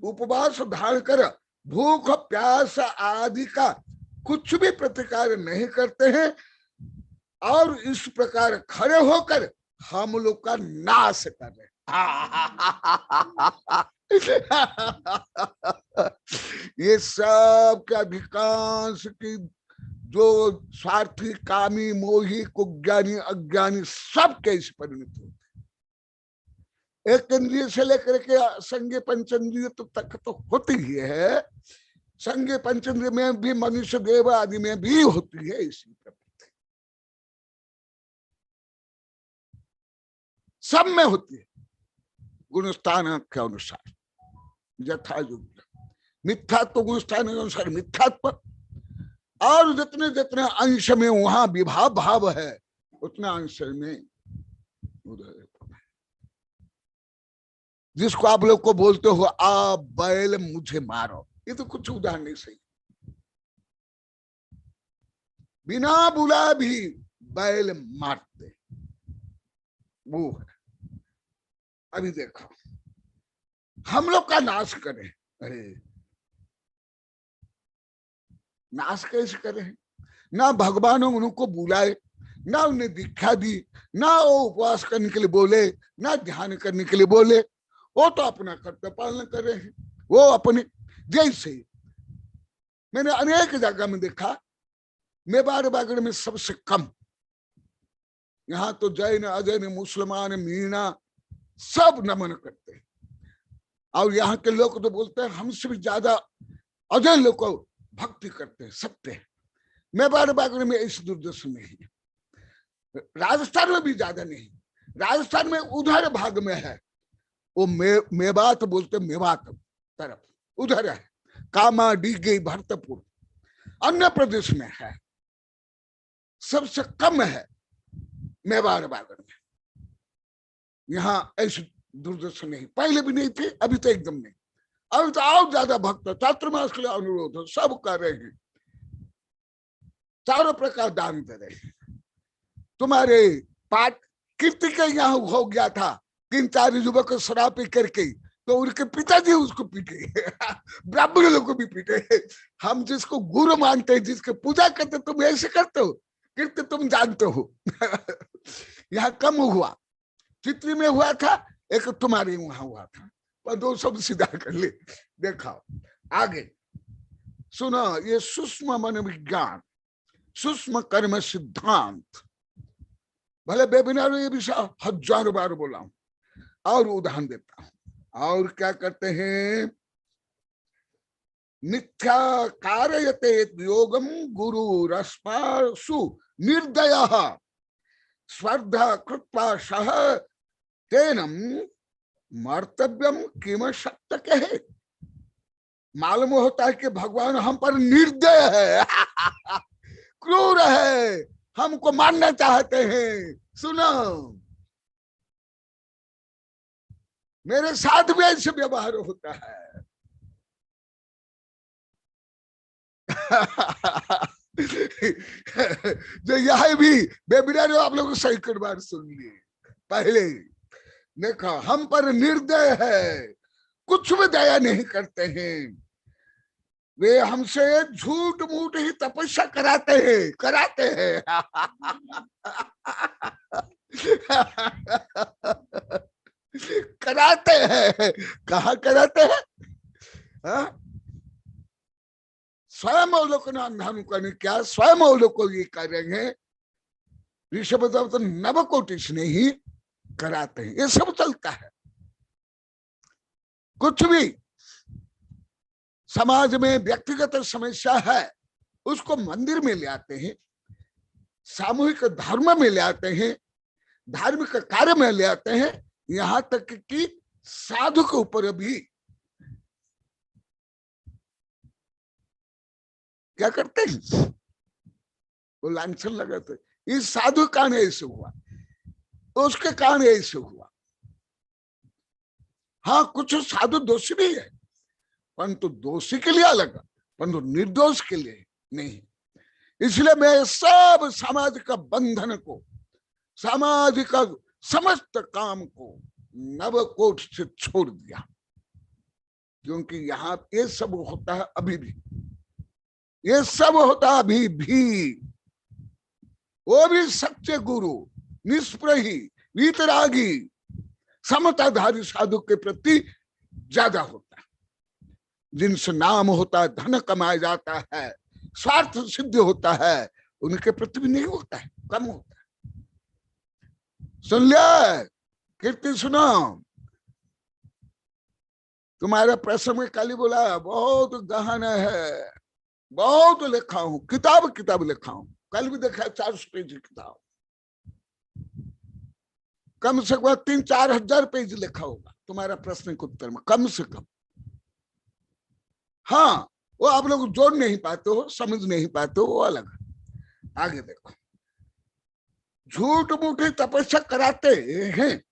उपवास धारण कर भूख प्यास आदि का कुछ भी प्रतिकार नहीं करते हैं और इस प्रकार खड़े होकर हम लोग का नाश कर रहे। ये सब के अधिकांश की जो स्वार्थी, कामी, मोही, कुज्ञानी, अज्ञानी सबके इस परिणत होते। एक इंद्रिय से लेकर के संज्ञ पंचेंद्रिय तक तो होती ही है, संज्ञ पंचेंद्रिय में भी मनुष्य देव आदि में भी होती है इसी प्रकृति, सब में होती है गुणस्थान के अनुसार यथा योग्य। मिथ्यात्व गुणस्थान के अनुसार मिथ्यात्व, और जितने जितने अंश में वहां विभाव भाव है उतना अंश में उदय। जिसको आप लोग को बोलते हो आ बैल मुझे मारो, ये तो कुछ उदाहरण नहीं सही। बिना बुला भी बैल मारते वो है। अभी देखो हम लोग का नाश करें, अरे नाश कैसे करें? ना भगवान उनको बुलाए, ना उन्हें दीक्षा दी, ना वो उपवास करने के लिए बोले, ना ध्यान करने के लिए बोले, वो तो अपना कर्तव्य पालन कर रहे हैं। वो अपने जैसे मैंने अनेक जगह में देखा, मेवाड़ बागड़ में सबसे कम, यहाँ तो जैन अजैन मुसलमान मीणा सब नमन करते हैं, और यहाँ के लोग तो बोलते हैं हमसे भी ज्यादा अजैन लोग को भक्ति करते हैं, सत्य है। मेवाड़ बागड़ में ऐसी दुर्दशा नहीं है, राजस्थान में भी ज्यादा नहीं। राजस्थान में उधर भाग में है, वो मेवात बोलते, मेवात तरफ उधर है, कामा डीगे भरतपुर, अन्य प्रदेश में है, सबसे कम है मेवाड़ बागड़ में। यहाँ ऐसी दुर्दशा नहीं, पहले भी नहीं थी, अभी तो एकदम नहीं। अब तो और ज्यादा भक्त चातुर्मास के लिए अनुरोध सब कर रहे हैं, चारों प्रकार दान दे रहे हैं। तुम्हारे पाठ कीर्ति के यहाँ हो गया था, 3-4 युवक शराब पी करके, तो उनके पिताजी उसको पीटे, ब्राह्मण लोग को भी पीटे। हम जिसको गुरु मानते हैं, जिसके पूजा करते, तुम ऐसे करते हो, कीर्ति तुम जानते हो। यहाँ कम हुआ, चित्री में हुआ था, एक तुम्हारे वहां हुआ था, पर दो सब सीधा कर ले। देखा आगे सुनो, ये सूक्ष्म मन विज्ञान, सूक्ष्म कर्म सिद्धांत, भले वेबिनार में ये विषय 1000 बार बोला हूं, और उदाहरण देता हूं। और क्या करते हैं, मिथ्या कारयते योगम गुरु रस्पासु निर्दयः स्पर्धा कृत्वा सह तेनम मर्तव्यम किम शक्त कहे, मालूम होता है कि भगवान हम पर निर्दय है, क्रूर है, हमको मारना चाहते हैं। सुनो, मेरे साथ भी ऐसे व्यवहार होता है। जो यह भी बेबिरार आप लोग सही कर बार सुन लिए। पहले देखो, हम पर निर्दय है, कुछ भी दया नहीं करते हैं। वे हमसे झूठ मूठ ही तपस्या कराते हैं, कराते हैं। कराते हैं, कहाँ कराते हैं? स्वयं अवलोकन क्या स्वयं अवलोकन ये करेंगे, ऋषभ तो नवकोटिश ने ही कराते हैं। ये सब चलता है। कुछ भी समाज में व्यक्तिगत समस्या है, उसको मंदिर में ले आते हैं, सामूहिक धर्म में ले आते हैं, धार्मिक कार्य में ले आते हैं, यहां तक कि साधु के ऊपर भी क्या करते हैं, वो लांछन लगाते। इस साधु कारण ऐसे हुआ, उसके कारण ऐसे हुआ। हाँ, कुछ साधु दोषी भी है, परंतु दोषी के लिए अलग, परंतु निर्दोष के लिए नहीं। इसलिए मैं सब समाज का बंधन को, समाज का समस्त काम को नवकोट से छोड़ दिया, क्योंकि यहाँ ये सब होता है अभी भी, ये सब होता अभी भी। वो भी सच्चे गुरु, निष्प्रही, वीतरागी, समताधारी साधु के प्रति ज्यादा होता है। जिनसे नाम होता है, धन कमाया जाता है, स्वार्थ सिद्ध होता है, उनके प्रति भी नहीं होता है, कम होता है। सुन लिया कीर्ति, सुनो। तुम्हारा प्रश्न में कल बोला बहुत गहन है, बहुत लिखा हूं, किताब लिखा हूं। कल भी देखा 400 पेज किताब, कम से कम 3-4 हजार पेज लिखा होगा तुम्हारा प्रश्न के उत्तर में, कम से कम। हाँ, वो आप लोग जोड़ नहीं पाते हो, समझ नहीं पाते हो, वो अलग। आगे देखो, झूठ मूठी तपस्या कराते हैं,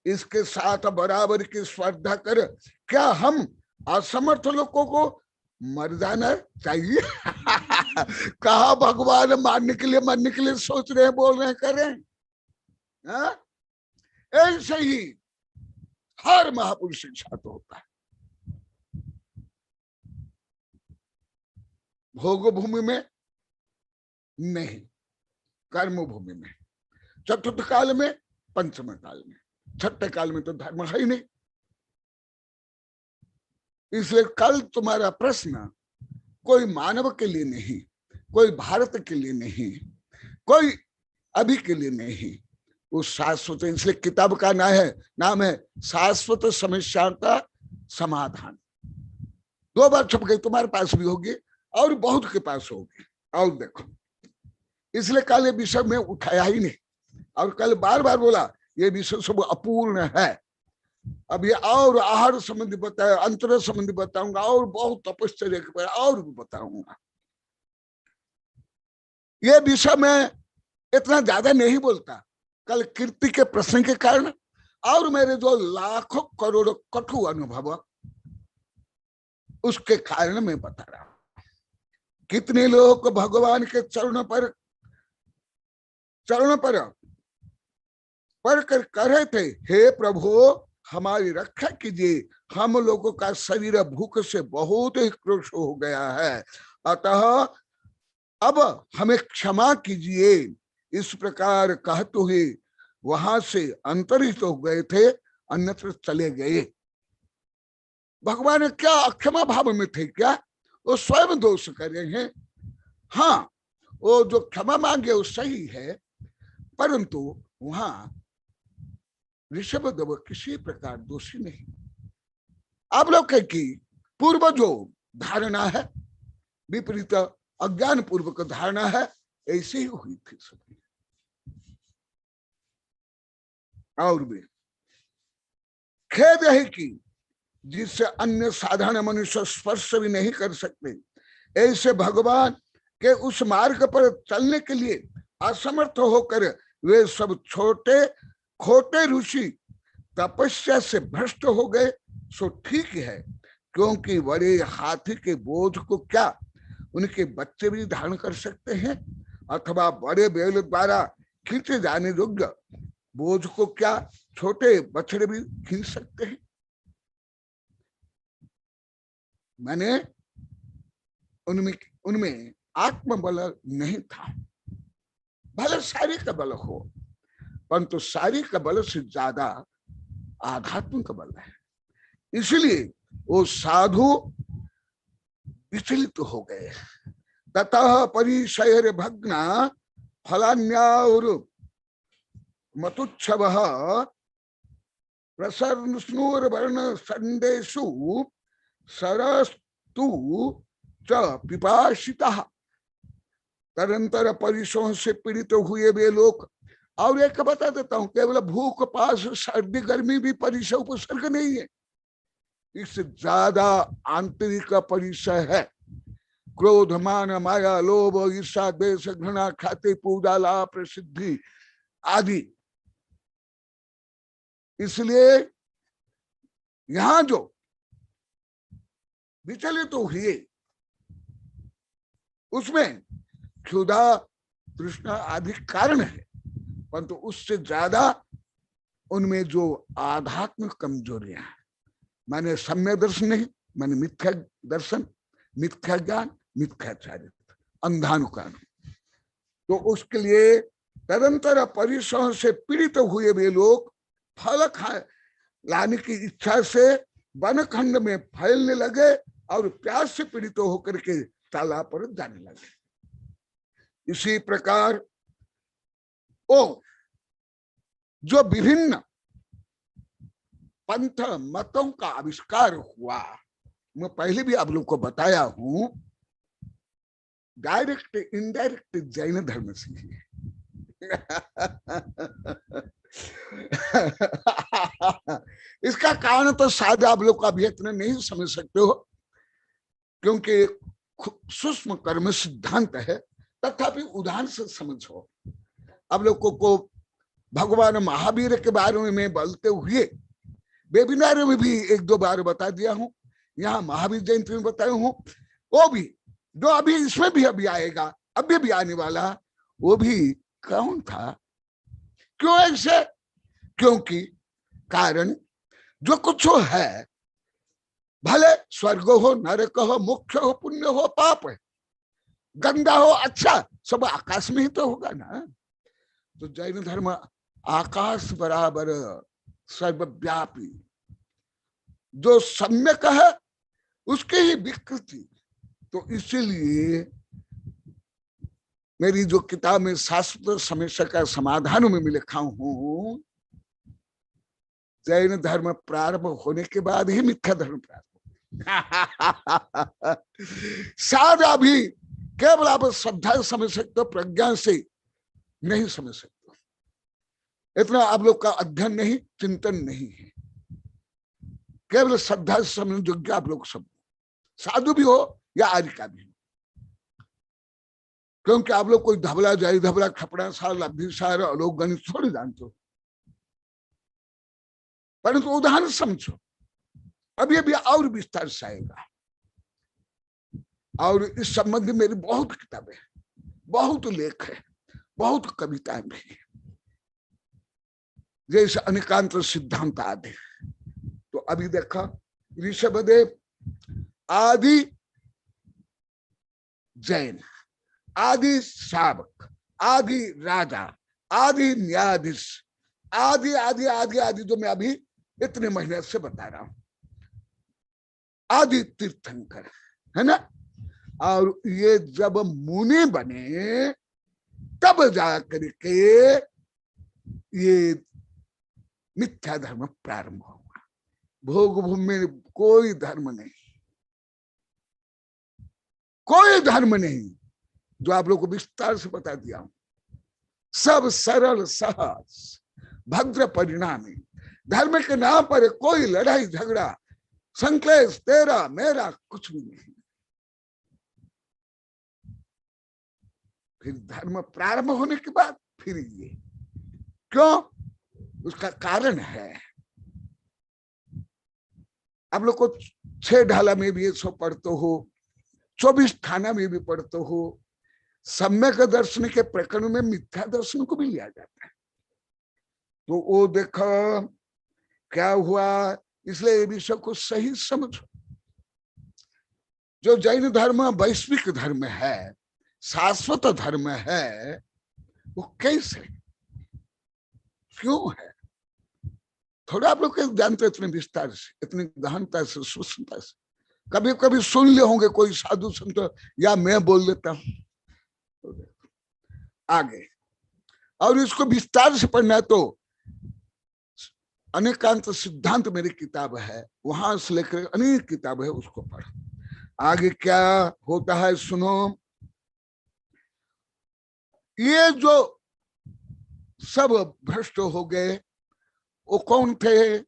इसके साथ बराबर की स्पर्धा कर क्या हम असमर्थ लोगों को मर जाना चाहिए? कहा भगवान मारने के लिए, मरने के लिए सोच रहे हैं, बोल रहे हैं, कर रहे हैं। ऐसे ही हर महापुरुष शिक्षा तो होता है। भोग भूमि में नहीं, कर्म भूमि में, चतुर्थ काल में, पंचम काल में, छठे काल में तो धर्म है ही नहीं। इसलिए कल तुम्हारा प्रश्न कोई मानव के लिए नहीं, कोई भारत के लिए नहीं, कोई अभी के लिए नहीं, वो शाश्वत। इसलिए किताब का नाम है शाश्वत समस्या का समाधान। 2 बार छप गई, तुम्हारे पास भी होगी और बहुत के पास होगी। और देखो, इसलिए कल ये विषय में उठाया ही नहीं, और कल बार बार बोला ये विषय सब अपूर्ण है। अब ये और आहार संबंधी बताया, अंतर संबंधी बताऊंगा, और बहुत तपस्या के और भी बताऊंगा। ये विषय में इतना ज्यादा नहीं बोलता, कल कीर्ति के प्रश्न के कारण और मेरे जो लाखों करोड़ों कटु अनुभव, उसके कारण मैं बता रहा हूं। कितने लोग भगवान के चरणों पर पढ़ कर कह रहे थे, हे प्रभु हमारी रक्षा कीजिए, हम लोगों का शरीर भूख से बहुत ही क्रोश हो गया है, अतः अब हमें क्षमा कीजिए। इस प्रकार कहते हुए वहां से अंतरित हो गए थे, अन्यत्र चले गए। भगवान क्या अक्षमा भाव में थे क्या? वो स्वयं दोष कर रहे हैं। हाँ, वो जो क्षमा मांगे वो सही है, परंतु वहां ऋषभदेव किसी प्रकार दोषी नहीं। आप लोग कहें कि पूर्व जो धारणा है, विपरीत अज्ञान पूर्वक धारणा है, ऐसे ही हुई थी सभी। और भी खेद है कि जिससे अन्य साधारण मनुष्य स्पर्श भी नहीं कर सकते, ऐसे भगवान के उस मार्ग पर चलने के लिए असमर्थ होकर वे सब छोटे खोटे ऋषि तपस्या से भ्रष्ट हो गए। सो ठीक है, क्योंकि बड़े हाथी के बोझ को क्या उनके बच्चे भी धारण कर सकते हैं, अथवा बड़े बैल द्वारा खींचे जाने योग्य बोझ को क्या छोटे बछड़े भी खींच सकते हैं। मैंने उनमें आत्मबल नहीं था। भले शारीरिक बल हो, परंतु शारीरिक बल से ज्यादा आध्यात्मिक बल है। इसलिए वो साधु विचलित हो गए। ततः परिशयर भग्ना फलान्याउर मतुच्छव प्रसर्णुर वर्ण संदेशु सरस्तु च पिपासिता। तदंतर परिसों से पीड़ित हुए वे लोग, और एक बता देता हूं, केवल भूख पास सर्दी गर्मी भी परिसय उपसर्ग नहीं है, इससे ज्यादा आंतरिक परिसय है। क्रोध मान माया लोभ ईर्षा द्वेष घृणा ख्याति पूजा लाभ प्रसिद्धि आदि। इसलिए यहां जो विचलित तो हुए उसमें क्षुधा तृष्णा आदि कारण है, परंतु उससे ज्यादा उनमें जो आध्यात्मिक कमजोरियां हैं, माने सम्य दर्शन नहीं, माने मिथ्या दर्शन, मिथ्या ज्ञान, मिथ्याचारित्र, अंधानुकरण। तो उसके लिए तदंतर परिसर से पीड़ित हुए वे लोग फल लाने की इच्छा से वन खंड में फैलने लगे और प्यास से पीड़ित होकर के तालाब पर जाने लगे। इसी प्रकार ओ जो विभिन्न पंथ मतों का आविष्कार हुआ, मैं पहले भी आप लोग को बताया हूं, डायरेक्ट इनडायरेक्ट जैन धर्म से ही इसका कारण तो शायद आप लोग अभी इतना नहीं समझ सकते हो, क्योंकि सूक्ष्म कर्म सिद्धांत है, तथापि उदाहरण से समझो। आप लोगों को भगवान महावीर के बारे में बोलते हुए वेबिनार में भी एक दो बार बता दिया हूं, यहाँ महावीर जयंती में बताया हूं, वो भी जो अभी इसमें भी अभी आएगा, अभी भी आने वाला, वो भी कौन था? क्यों ऐसे? क्योंकि कारण जो कुछ है, भले स्वर्ग हो नरक हो मोक्ष हो पुण्य हो पाप है, गंदा हो अच्छा, सब आकाश में ही तो होगा ना। तो जैन धर्म आकाश बराबर सर्वव्यापी, जो सम्यक है उसके ही विकृति। तो इसीलिए मेरी जो किताब में शास्त्र समस्या का समाधान में मैं लिखा हूं, जैन धर्म प्रारंभ होने के बाद ही मिथ्या धर्म प्रारंभ शायद अभी केवल आप श्रद्धा समझ सकते हो, प्रज्ञा से नहीं समझ सकते। इतना आप लोग का अध्ययन नहीं, चिंतन नहीं है, केवल श्रद्धा से समझ योग्य आप लोग सब, साधु भी हो या आर्य का भी हो। क्योंकि आप लोग कोई धबला जाई धबला खपड़ा सार लब्धि सार अलोक गणित थोड़ी जानते हो, परंतु उदाहरण समझो। अभी अभी और विस्तार से आएगा, और इस संबंध में मेरी बहुत किताबें, बहुत लेख है, बहुत कविताएं भी है, जैसे अनेकांत सिद्धांत आदि। तो अभी देखा ऋषभदेव आदि जैन, आदि श्रावक, आदि राजा, आदि न्यायाधीश, आदि आदि आदि आदि, जो मैं अभी इतने महीने से बता रहा हूं, आदि तीर्थंकर है ना। और ये जब मुनि बने तब जाकर के ये मिथ्या धर्म प्रारंभ हुआ। भोग भूमि में कोई धर्म नहीं, कोई धर्म नहीं, जो आप लोग को विस्तार से बता दिया हूं। सब सरल सहज भद्र परिणामी धर्म के नाम पर कोई लड़ाई झगड़ा संक्लेश तेरा मेरा कुछ भी नहीं। फिर धर्म प्रारंभ होने के बाद फिर ये क्यों, उसका कारण है। आप लोग को 6 ढाला में भी ये सब पढ़ते हो, 24 थाना में भी पढ़ते हो। सम्यक दर्शन के प्रकरण में मिथ्या दर्शन को भी लिया जाता है। तो वो देखो क्या हुआ, इसलिए ये विषय को सही समझो। जो जैन धर्म वैश्विक धर्म है, शाश्वत धर्म है, वो कैसे क्यों है, थोड़ा आप लोग जानते इतने विस्तार से, इतनी गहनता से, सूक्ष्मता से। कभी कभी सुन ले होंगे कोई साधु संत, या मैं बोल देता हूं आगे। और इसको विस्तार से पढ़ना है तो अनेकांत सिद्धांत मेरी किताब है, वहां से लेकर अनेक किताब है, उसको पढ़। आगे क्या होता है सुनो। ये जो सब भ्रष्ट हो गए वो कौन थे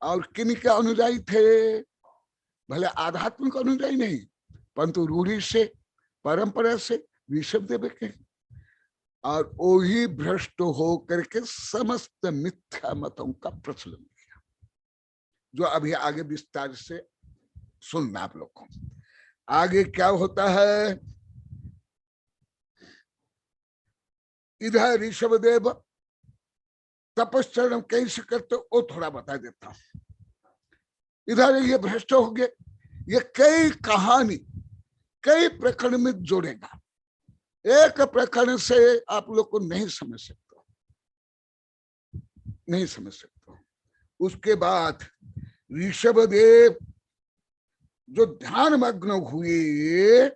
और किन के अनुयायी थे? भले आध्यात्मिक अनुयायी नहीं, परंतु रूढ़ी से, परंपरा से, ऋषभदेव के। और वही भ्रष्ट हो करके समस्त मिथ्या मतों का प्रचलन किया, जो अभी आगे विस्तार से सुनना आप लोग को। आगे क्या होता है, इधर ऋषभदेव तपश्चरण कैसे करते वो थोड़ा बता देता हूं। इधर ये भ्रष्ट हो गए, ये कई कहानी कई प्रकरण में जोड़ेगा, एक प्रकरण से आप लोग को नहीं समझ सकते, नहीं समझ सकते। उसके बाद ऋषभदेव जो ध्यान मग्न हुए,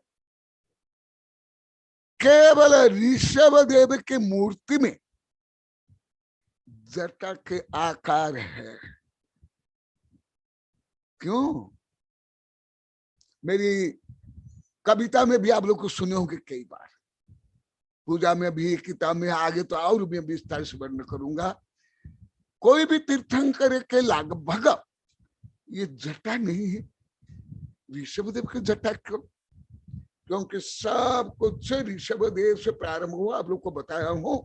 केवल ऋषभदेव की मूर्ति में जटा के आकार है। क्यों? मेरी कविता में भी आप लोग को सुने होंगे कई बार, पूजा में भी, किताब में, आगे तो और मैं विस्तार से वर्णन करूंगा। कोई भी तीर्थंकर के लगभग ये जटा नहीं है, ऋषभदेव की जटा क्यों? क्योंकि सब कुछ ऋषभदेव से प्रारंभ हुआ, आप लोग को बताया हूं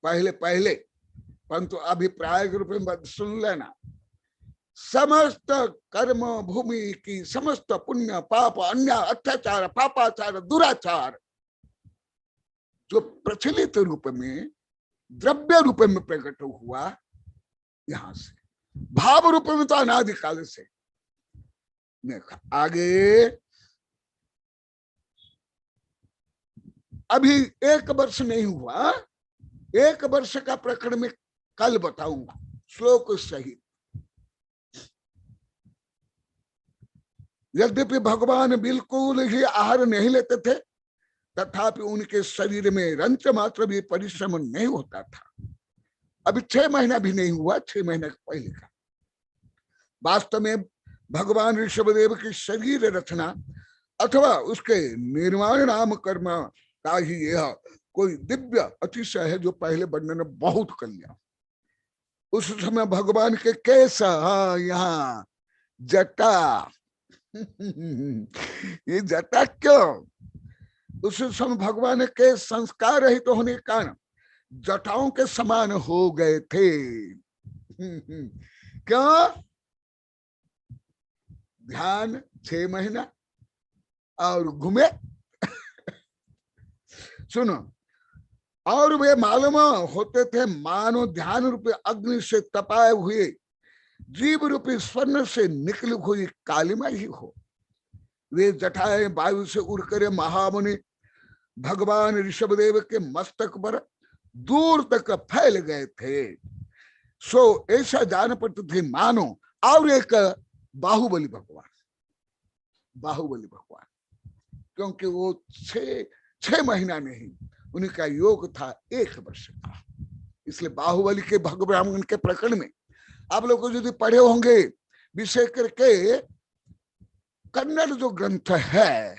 पहले पहले, परंतु अभी प्राय रूप में सुन लेना। समस्त कर्म भूमि की समस्त पुण्य पाप अन्याय अत्याचार पापाचार दुराचार जो प्रचलित रूप में द्रव्य रूप में प्रकट हुआ, यहां से भाव रूप में तो अनादिकाल से। आगे अभी 1 वर्ष नहीं हुआ, 1 वर्ष का प्रकरण में कल बताऊंगा श्लोक सहित। यद्यपि भगवान बिल्कुल ही आहार नहीं लेते थे, तथापि उनके शरीर में रंच मात्र भी परिश्रम नहीं होता था। अभी 6 महीना भी नहीं हुआ, 6 महीने पहले का। वास्तव में भगवान ऋषभदेव की शरीर रचना अथवा उसके निर्माण नाम कर्म का ही यह कोई दिव्य अतिशय है, जो पहले वर्णन बहुत कर लिया। उस समय भगवान के केस, यहाँ जटा ये जटा क्यों? उस समय भगवान के संस्कार रहित तो होने के कारण जटाओं के समान हो गए थे। क्यों? ध्यान 6 महीना और घूमे। सुनो, और वे मालूम होते थे मानो ध्यान रूपी अग्नि से तपाए हुए जीव रूपी स्वर्ण से निकली हुई कालिमा ही हो। वे जटाएं वायु से उड़कर महामुनि भगवान ऋषभदेव के मस्तक पर दूर तक फैल गए थे। सो ऐसा जान पड़ते थे मानो और एक बाहुबली भगवान, बाहुबली भगवान, क्योंकि वो 6 महीना नहीं, उनका योग था 1 वर्ष का। इसलिए बाहुबली के भगवान के प्रकरण में आप लोग को यदि पढ़े होंगे, विशेष करके कन्नड़ जो ग्रंथ है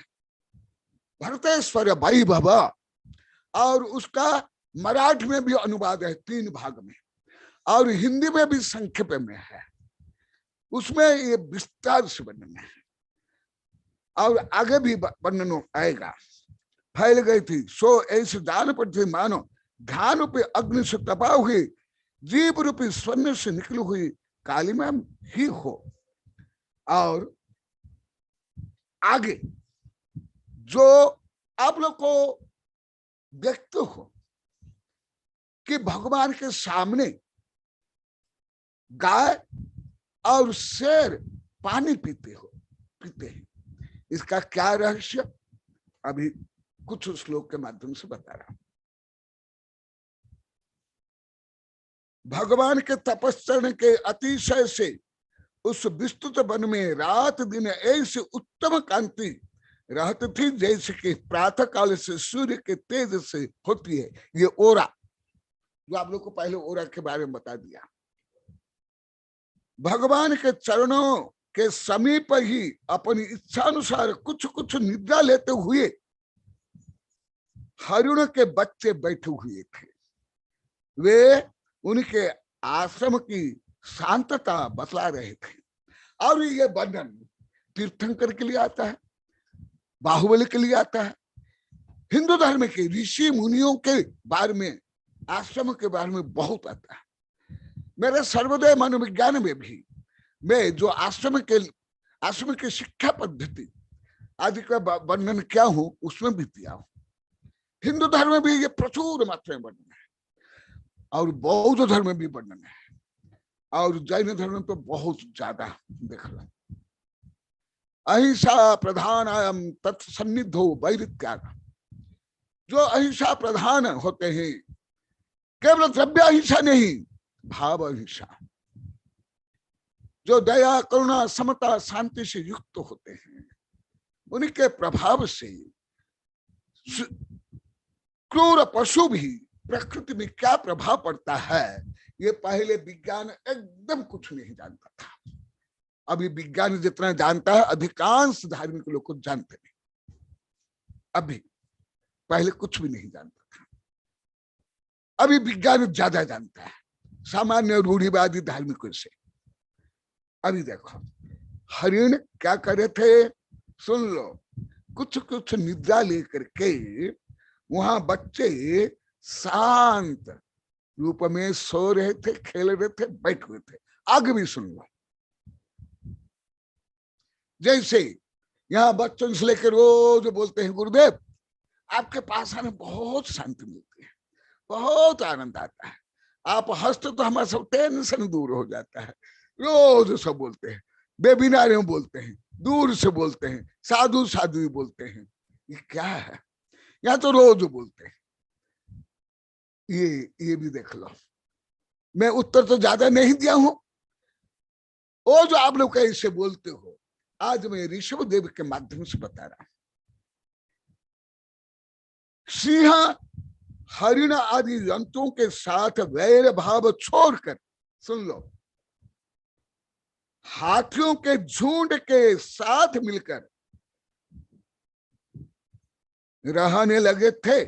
भरतेश्वर वैभव, और उसका मराठी में भी अनुवाद है 3 भाग में। और हिंदी में भी संक्षेप में है, उसमें ये विस्तार से वर्णन है और आगे भी वर्णन आएगा। फैल गई थी सो ऐसे दान पर थे मानो, ध्यान पे अग्नि से तपा हुई, जीव रूपी स्वर्ण से निकली हुई काली में ही हो। और आगे जो आप लोग को देखते हो कि भगवान के सामने गाय और शेर पानी पीते हैं, इसका क्या रहस्य अभी कुछ श्लोक के माध्यम से बता रहा हूं। भगवान के तपस्या के अतिशय से उस विस्तृत वन में रात दिन ऐसी उत्तम कांति रहती थी जैसे कि प्रातः काल से सूर्य के तेज से होती है। ये ओरा जो आप लोग को पहले ओरा के बारे में बता दिया। भगवान के चरणों के समीप ही अपनी इच्छानुसार कुछ कुछ निद्रा लेते हुए हरिण के बच्चे बैठे हुए थे। वे उनके आश्रम की शांतता बतला रहे थे। और ये वर्णन तीर्थंकर के लिए आता है, बाहुबली के लिए आता है, हिंदू धर्म के ऋषि मुनियों के बारे में, आश्रम के बारे में बहुत आता है। मेरे सर्वोदय मनोविज्ञान में भी मैं जो आश्रम की शिक्षा पद्धति आदि का वर्णन किया हूं उसमें भी दिया हूं। हिंदू धर्म में भी ये प्रचुर मात्रा में वर्णन है और बौद्ध धर्म में भी वर्णन है और जैन धर्म में तो बहुत ज्यादा देख लो। अहिंसा प्रधानायम तत्सन्निधो वैरित्याग, जो अहिंसा प्रधान होते हैं केवल द्रव्य अहिंसा नहीं, भाव अहिंसा, जो दया करुणा समता शांति से युक्त होते हैं, उनके प्रभाव से क्रूर पशु भी प्रकृति में क्या प्रभाव पड़ता है ये पहले विज्ञान एकदम कुछ नहीं जानता था। अभी विज्ञान जितना जानता है अधिकांश धार्मिक लोग को जानते नहीं, अभी पहले कुछ भी नहीं जानता था। अभी विज्ञान ज्यादा जानता है सामान्य रूढ़िवादी धार्मिकों से। अभी देखो हरिण क्या करे थे, सुन लो, कुछ कुछ निद्रा लेकर के वहां बच्चे शांत रूप में सो रहे थे, खेल रहे थे, बैठ हुए थे। आगे भी सुन लो, जैसे यहाँ बच्चों से लेकर रोज बोलते हैं गुरुदेव आपके पास आने बहुत शांति मिलती है, बहुत आनंद आता है, आप हंसते तो हमारा सब टेंशन दूर हो जाता है। रोज सब बोलते हैं, वेबिनार में बोलते हैं, दूर से बोलते हैं, साधु साधु ही बोलते हैं। ये क्या है, यहाँ तो रोज बोलते हैं। ये भी देख लो, मैं उत्तर तो ज्यादा नहीं दिया हूं। वो जो आप लोग कैसे बोलते हो आज मैं ऋषभ देव के माध्यम से बता रहा हूं। सिंह हरिण आदि जंतुओं के साथ वैर भाव छोड़कर, सुन लो, हाथियों के झुंड के साथ मिलकर रहने लगे थे।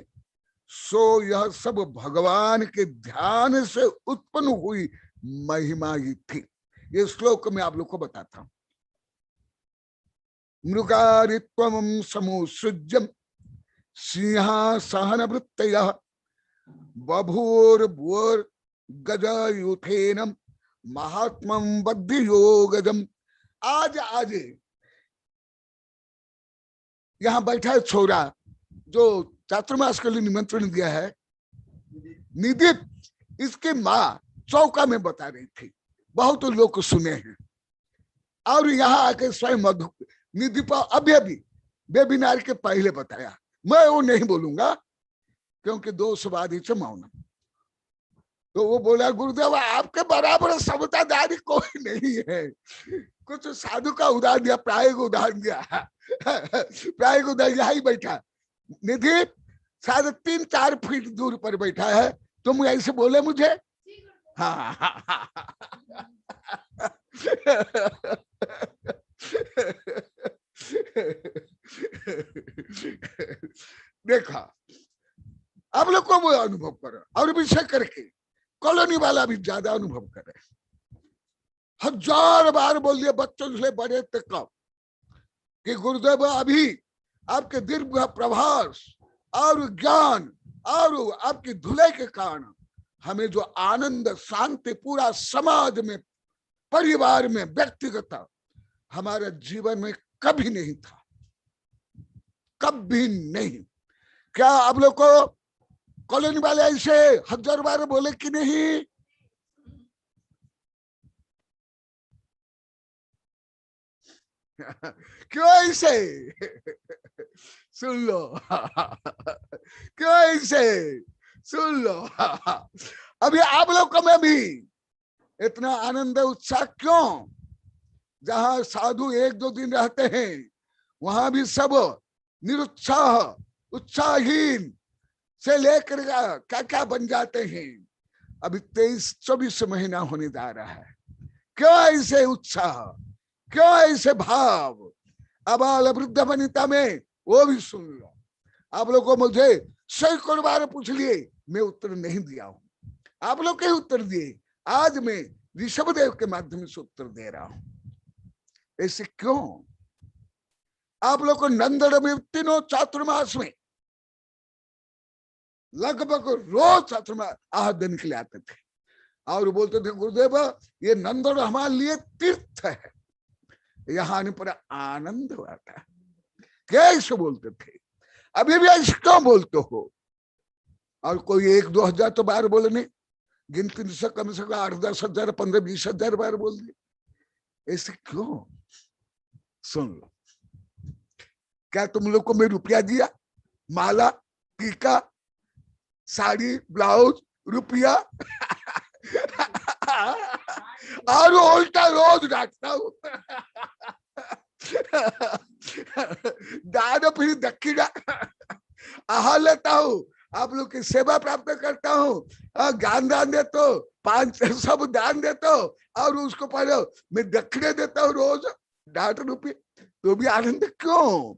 सो यह सब भगवान के ध्यान से उत्पन्न हुई महिमा ही थी। ये श्लोक में आप लोग को बताता हूं। मृगारित्वम समुसृज्यम सिंहासहन वृत्तयः बभूर्भुवर गजयुथेनम महात्मम बद्धि योगजम। आज यहां बैठा है छोरा जो चातुर्मास के लिए निमंत्रण दिया है, निधि, इसकी माँ चौका में बता रही थी, बहुत लोग सुने हैं। और यहाँ आके स्वयं निधि पर अभी वेबिनार के पहले बताया। मैं वो नहीं बोलूंगा क्योंकि दोषवादी से मौन। तो वो बोला गुरुदेव आपके बराबर समतादारी कोई नहीं है। कुछ साधु का उदाहरण दिया, प्रायोगिक उदाहरण दिया। प्रायोगिक उदाहरण यहाँ ही बैठा निधि, शायद 3-4 फीट दूर पर बैठा है, तुम ऐसे बोले मुझे। हाँ देखा, आप लोग को वो अनुभव करो और विषय करके कॉलोनी वाला भी ज्यादा अनुभव करे। 1000 बार बोल दिए बच्चों से बड़े तक कि गुरुदेव अभी आपके दीर्घ प्रभास और ज्ञान और आपकी धुलाई के कारण हमें जो आनंद शांति पूरा समाज में, परिवार में, व्यक्तिगत हमारे जीवन में कभी नहीं था, कभी नहीं। क्या आप लोग को कॉलोनी वाले ऐसे 1000 बार बोले कि नहीं? क्यों ऐसे? सुन लो। क्यों ऐसे? सुन लो। अभी आप लोग को में भी इतना आनंद उत्साह क्यों? जहां साधु 1-2 दिन रहते हैं वहां भी सब निरुत्साह, उत्साहहीन से लेकर क्या क्या बन जाते हैं। अभी 23-24 महीना होने जा रहा है। क्यों ऐसे उत्साह, क्यों ऐसे भाव? अबाल वृद्ध वनिता में वो भी सुन लो। आप लोग को मुझे सैकड़ों बार पूछ लिए, मैं उत्तर नहीं दिया हूं, आप लोग के उत्तर दिए। आज मैं ऋषभदेव के माध्यम से उत्तर दे रहा हूं। ऐसे क्यों? आप लोग को नंदड़ में तीनों चातुर्मास में लगभग रोज चातुर्मास आह दिन के लिए आते थे और बोलते थे गुरुदेव ये नंदड़ हमारे लिए तीर्थ है, यहाँ आने पर आनंद आता है। कैसे बोलते थे? अभी भी ऐसे क्यों बोलते हो? और कोई 1-2 हजार तो बार बोलने, गिनती से कम 8-10 हजार 15-20 हजार बार बोल दिए। ऐसे क्यों? सुन लो। क्या तुम लोग को मैं रुपया दिया? माला, टीका, साड़ी, ब्लाउज, रुपया और उल्टा रोज डांटता हूँ। दान फिर दक्षिणा आहा लेता हूँ, आप लोग की सेवा प्राप्त करता हूँ, ज्ञान दान देता हूँ, 5 सब दान देता हूँ और उसको पहले मैं दक्षिणा देता हूँ रोज, डांट रुपये। तो भी आनंद क्यों?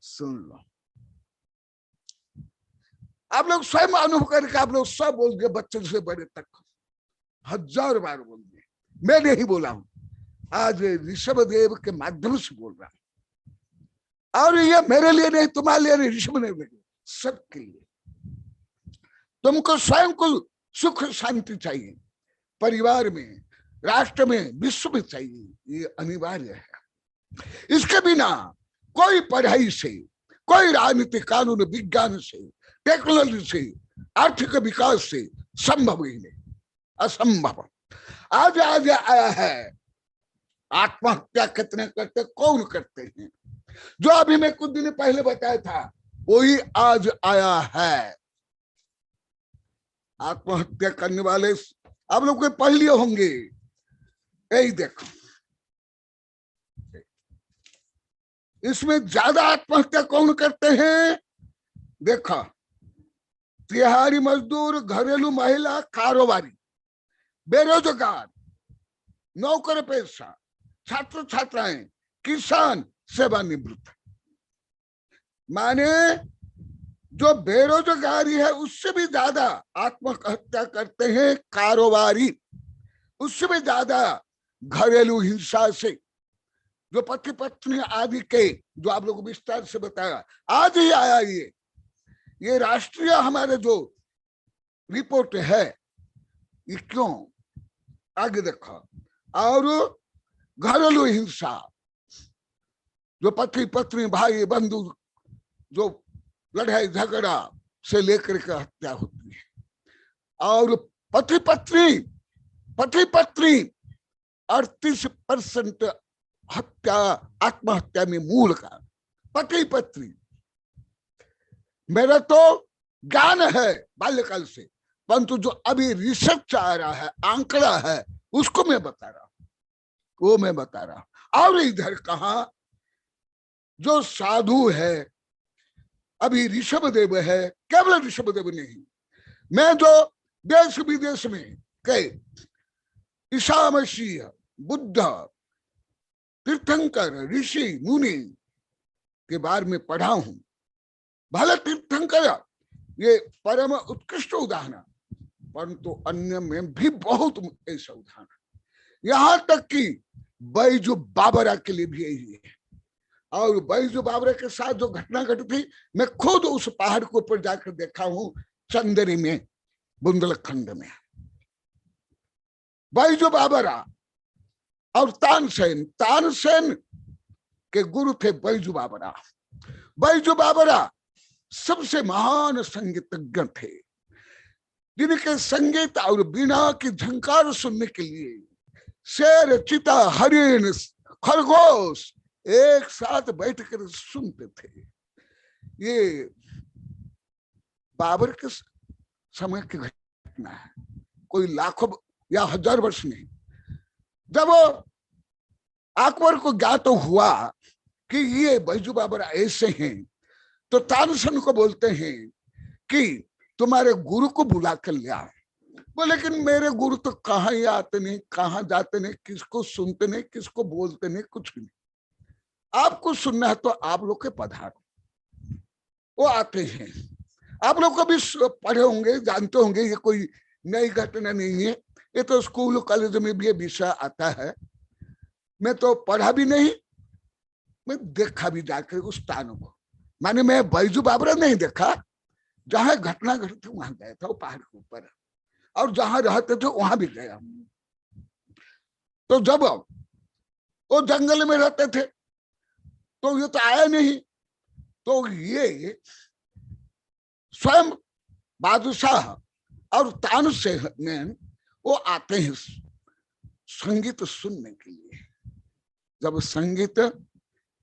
सुन लो। आप लोग स्वयं अनुभव करके आप लोग सब बोल दिए, बच्चों से बड़े तक 1000 बार बोल दिए। मैं नहीं बोला हूं, आज ऋषभदेव के माध्यम से बोल रहा हूं। और ये मेरे लिए नहीं, तुम्हारे लिए नहीं, ऋषभदेव के लिए, सबके लिए। तुमको स्वयं को सुख शांति चाहिए, परिवार में, राष्ट्र में, विश्व में चाहिए, ये अनिवार्य है। इसके बिना कोई पढ़ाई से, कोई राजनीतिक कानून विज्ञान से, टेक्नोलॉजी से, आर्थिक विकास से संभव ही नहीं, असंभव। आज आया है आत्महत्या कितने करते, कौन करते हैं? जो अभी मैं कुछ दिन पहले बताया था वही आज आया है। आत्महत्या करने वाले आप लोग को पढ़ लिए होंगे। यही देखो, इसमें ज्यादा आत्महत्या कौन करते हैं? देखो, दिहाड़ी मजदूर, घरेलू महिला, कारोबारी, बेरोजगार, नौकर पेशा, छात्र छात्राएं, किसान, सेवानिवृत्त। माने जो बेरोजगारी है उससे भी ज्यादा आत्महत्या करते हैं कारोबारी, उससे भी ज्यादा घरेलू हिंसा से, जो पति पत्नी आदि के, जो आप लोग को विस्तार से बताया। आज ही आया ये राष्ट्रीय हमारे जो रिपोर्ट है, ये क्यों? आगे देखो। और घरेलू हिंसा, जो पति पत्नी, भाई बंधु, जो लड़ाई झगड़ा से लेकर के हत्या होती है। और पति पत्नी 38% हत्या, आत्महत्या में मूल कारण पति पत्नी। मेरा तो ज्ञान है बाल्यकाल से, परंतु जो अभी रिसर्च आ रहा है, आंकड़ा है, उसको मैं बता रहा हूं, वो मैं बता रहा हूं। और इधर कहा जो साधु है, अभी ऋषभदेव है, केवल ऋषभदेव नहीं, मैं जो देश विदेश में कई ईसा मसीह, बुद्ध, तीर्थंकर, ऋषि मुनि के बारे में पढ़ा हूं। भले तीर्थंकर ये परम उत्कृष्ट उदाहरण, परंतु अन्य में भी बहुत ऐसा उदाहरण, यहां तक कि बैजू बाबरा के लिए भी यही है। और बैजू बाबरा के साथ जो घटना घटी थी, मैं खुद उस पहाड़ के ऊपर जाकर देखा हूं, चंदेरी में, बुंदेलखंड में। बैजू बाबरा और तानसेन, तानसेन के गुरु थे बैजू बाबरा। बैजू बाबरा सबसे महान संगीतज्ञ थे, जिनके संगीत और बीना की झंकार सुनने के लिए शेर, चीता, हरिण, खरगोश एक साथ बैठकर सुनते थे। ये बाबर के समय की घटना है, कोई लाखों या हजार वर्ष नहीं। जब अकबर को ज्ञात हुआ कि ये बैजू बाबर ऐसे हैं, तो तानसेन को बोलते हैं कि तुम्हारे गुरु को बुला कर ले आओ। बोले लेकिन मेरे गुरु तो कहाँ ही आते नहीं, कहाँ जाते नहीं, किसको सुनते नहीं, किसको बोलते नहीं, कुछ नहीं। आपको सुनना है तो आप लोग के पधारो। वो आते हैं, आप लोग को भी पढ़े होंगे, जानते होंगे, ये कोई नई घटना नहीं है। ये तो स्कूल कॉलेज में भी ये विषय आता है। मैं तो पढ़ा भी नहीं, मैं देखा भी जाकर उस स्थानों को। माने मैं बैजू बाबरा नहीं देखा, जहां घटना घटी थी वहां गया था, वो पहाड़ के ऊपर, और जहां रहते थे वहां भी गया। तो जब वो जंगल में रहते थे तो ये तो आया नहीं, तो ये स्वयं बादशाह और तानसेन वो आते हैं संगीत सुनने के लिए। जब संगीत,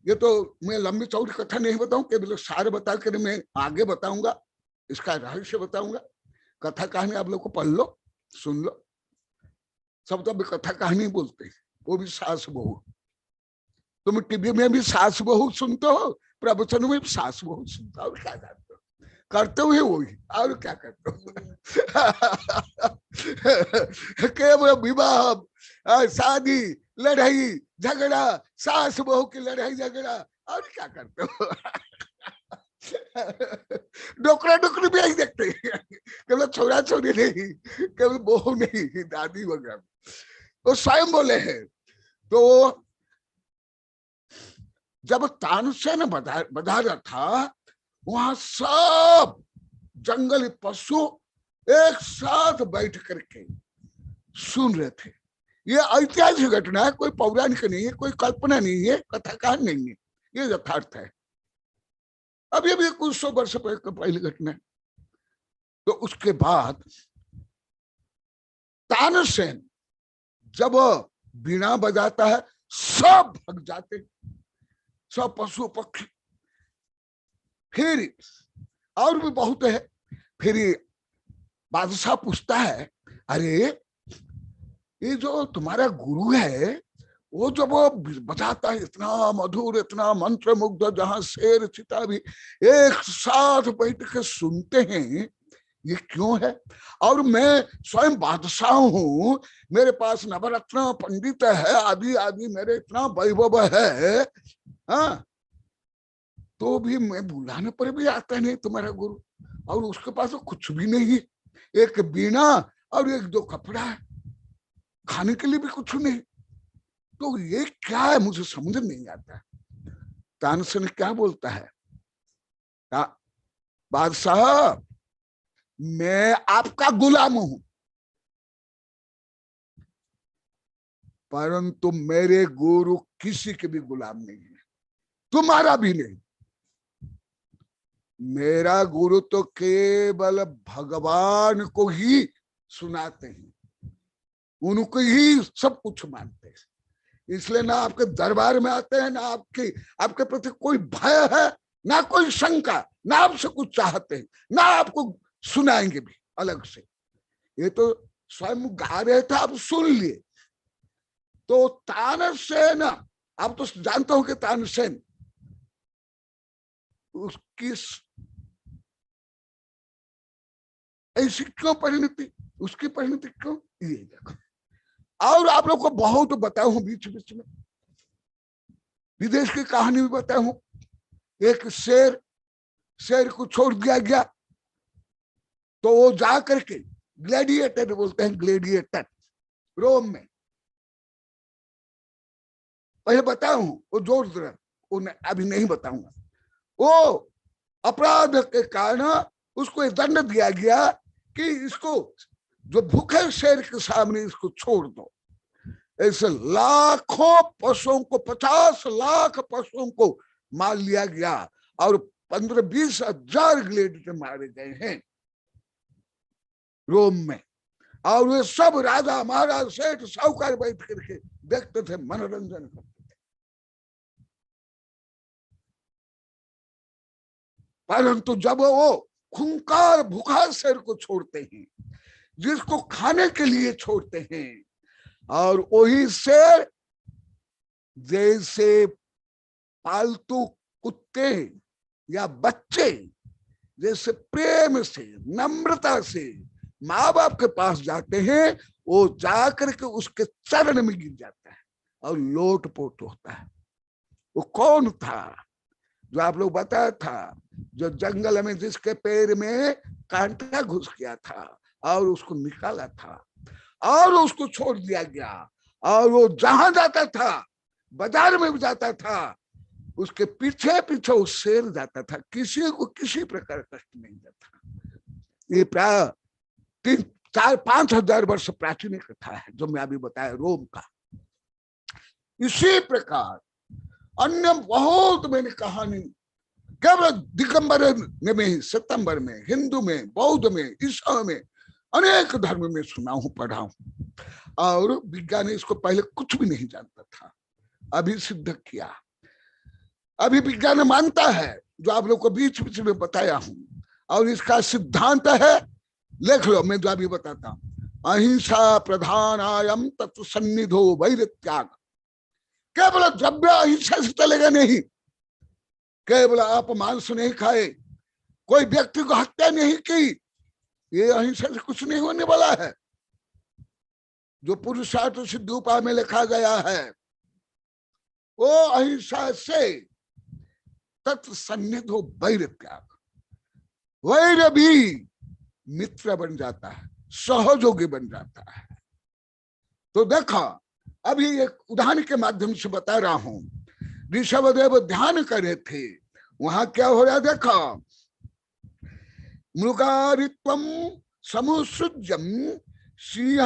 ये तो मैं लंबी चौड़ी कथा नहीं बताऊं, केवल सार बता कर मैं आगे बताऊंगा, इसका रहस्य बताऊंगा। कथा कहानी आप लोग को पढ़ लो, सुन लो। सब तो कथा कहानी बोलते हैं, वो भी सास बहू। तुम टीवी में भी सास बहू सुनते हो, प्रवचन में भी सास बहू सुनते हो, और क्या करते हो? करते हुए वही, और क्या करते हो? केवल विवाह, शादी, लड़ाई झगड़ा, सास बहू की लड़ाई झगड़ा, और क्या करते हो? डोकरा डोकरी भी यही देखते हैं, केवल छोरा छोरी नहीं, केवल बहू नहीं, दादी वगैरह। वो स्वयं बोले हैं। तो जब तानसेन बधा रहा था, वहां सब जंगली पशु एक साथ बैठ करके सुन रहे थे। ये ऐतिहासिक घटना है, कोई पौराणिक नहीं है, कोई कल्पना नहीं है, कथा कहानी नहीं है, ये यथार्थ है। अब ये भी कुछ 100 वर्ष पहले घटना है। तो उसके बाद तानसेन जब बीना बजाता है, सब भाग जाते, सब पशु पक्षी। फिर और भी बहुत है। फिर बादशाह पूछता है, अरे ये जो तुम्हारा गुरु है, वो जब वो बजाता है इतना मधुर, इतना मंत्र मुग्ध, जहां शेर चीता भी एक साथ बैठ के सुनते हैं, ये क्यों है? और मैं स्वयं बादशाह हूँ, मेरे पास नवरत्न पंडित है, आदि आदि मेरे इतना वैभव है, हाँ, तो भी मैं बुलाने पर भी आता नहीं तुम्हारा गुरु, और उसके पास तो कुछ भी नहीं, एक बीना और एक दो कपड़ा है, खाने के लिए भी कुछ नहीं। तो ये क्या है, मुझे समझ नहीं आता। तानसेन क्या बोलता है, बादशाह मैं आपका गुलाम हूं, परंतु मेरे गुरु किसी के भी गुलाम नहीं है, तुम्हारा भी नहीं। मेरा गुरु तो केवल भगवान को ही सुनाते हैं, उनको ही सब कुछ मानते हैं। इसलिए ना आपके दरबार में आते हैं, ना आपके प्रति कोई भय है, ना कोई शंका, ना आपसे कुछ चाहते हैं, ना आपको सुनाएंगे भी अलग से। ये तो स्वयं गा रहे थे, आप सुन लिए। तो तानसेन, आप तो जानते हो कि तानसेन उसकी ऐसी क्यों परिणति, उसकी परिणति क्यों, ये देखो। और आप लोग को बहुत बताया हूं बीच बीच में, विदेश की कहानी भी बताया हूं। एक शेर को छोड़ दिया गया, तो वो जा करके ग्लैडिएटर बोलते हैं, ग्लैडिएटर, रोम में। पहले बताऊं, वो जोर जरा, अभी नहीं बताऊंगा। वो अपराध के कारण उसको ये दंड दिया गया कि इसको, जो भूखे शेर के सामने इसको छोड़ दो। ऐसे लाखों पशुओं को, 50 लाख पशुओं को मार लिया गया और 15-20 हजार ग्लेडिएटर मारे गए हैं रोम में। और वे सब राजा महाराज सेठ साहूकार बैठ करके देखते थे, मनोरंजन करते थे। परंतु जब वो खूंखार भूखा शेर को छोड़ते हैं, जिसको खाने के लिए छोड़ते हैं, और वही शेर जैसे पालतू कुत्ते या बच्चे जैसे प्रेम से, नम्रता से माँ बाप के पास जाते हैं, वो जाकर के उसके चरण में गिर जाता है और लोटपोट होता है। वो कौन था जो आप लोग बताया था, जो जंगल में जिसके पैर में कांटा घुस गया था और उसको निकाला था और उसको छोड़ दिया गया, और वो जहां जाता था, बाजार में भी जाता था, उसके पीछे पीछे वो शेर जाता था, किसी को किसी प्रकार कष्ट नहीं देता। ये प्राय 3-4-5 हजार वर्ष प्राचीन कथा है जो मैं अभी बताया रोम का। इसी प्रकार अन्य बहुत मैंने कहानी केवल दिगंबर में, सितंबर में, हिंदू में, बौद्ध में, ईसाई में, अनेक धर्म में सुना हूं, पढ़ा हूं। और विज्ञान इसको पहले कुछ भी नहीं जानता था, अभी सिद्ध किया। अभी विज्ञान मानता है, जो आप लोग को बीच बीच में बताया हूं, और इसका सिद्धांत है, लिख लो, मैं जो अभी बताता हूं। अहिंसा प्रधानायम तत्व सन्निधो वैर त्याग। केवल द्रव्य अहिंसा से चलेगा नहीं, केवल आप मांस नहीं खाए, कोई व्यक्ति को हत्या नहीं की, ये अहिंसा से कुछ नहीं होने वाला है। जो पुरुषार्थ सिद्ध उपाय में लिखा गया है, वो अहिंसा से तत्सन्निधो वैर त्याग। वैर भी मित्र बन जाता है, सहयोगी बन जाता है। तो देखा, अभी एक उदाहरण के माध्यम से बता रहा हूं। ऋषभदेव ध्यान कर रहे थे, वहां क्या हो रहा देखा। मृगारित्वम समुसृज्यम सिंह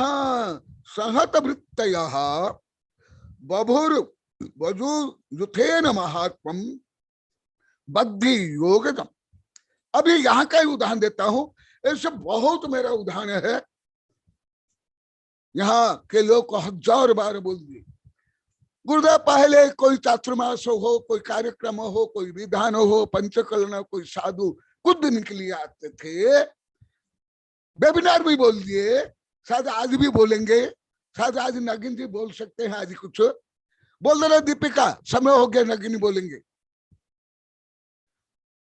सहत वृत्तयः बभुर वजुथेन महात्मम बद्धि योगदम। अभी यहाँ का ही उदाहरण देता हूं, ऐसे बहुत मेरा उदाहरण है, यहाँ के लोग को 1000 बार बोल दिए। गुरुदेव पहले कोई चातुर्मास हो, कोई कार्यक्रम हो, कोई विधान हो, पंचकलन, कोई साधु कुछ दिन के लिए आते थे, वेबिनार भी बोल दिए, शायद आज भी बोलेंगे, शायद आज नगिन जी बोल सकते हैं, आज कुछ बोल रहे दीपिका, समय हो गया, नगिन बोलेंगे।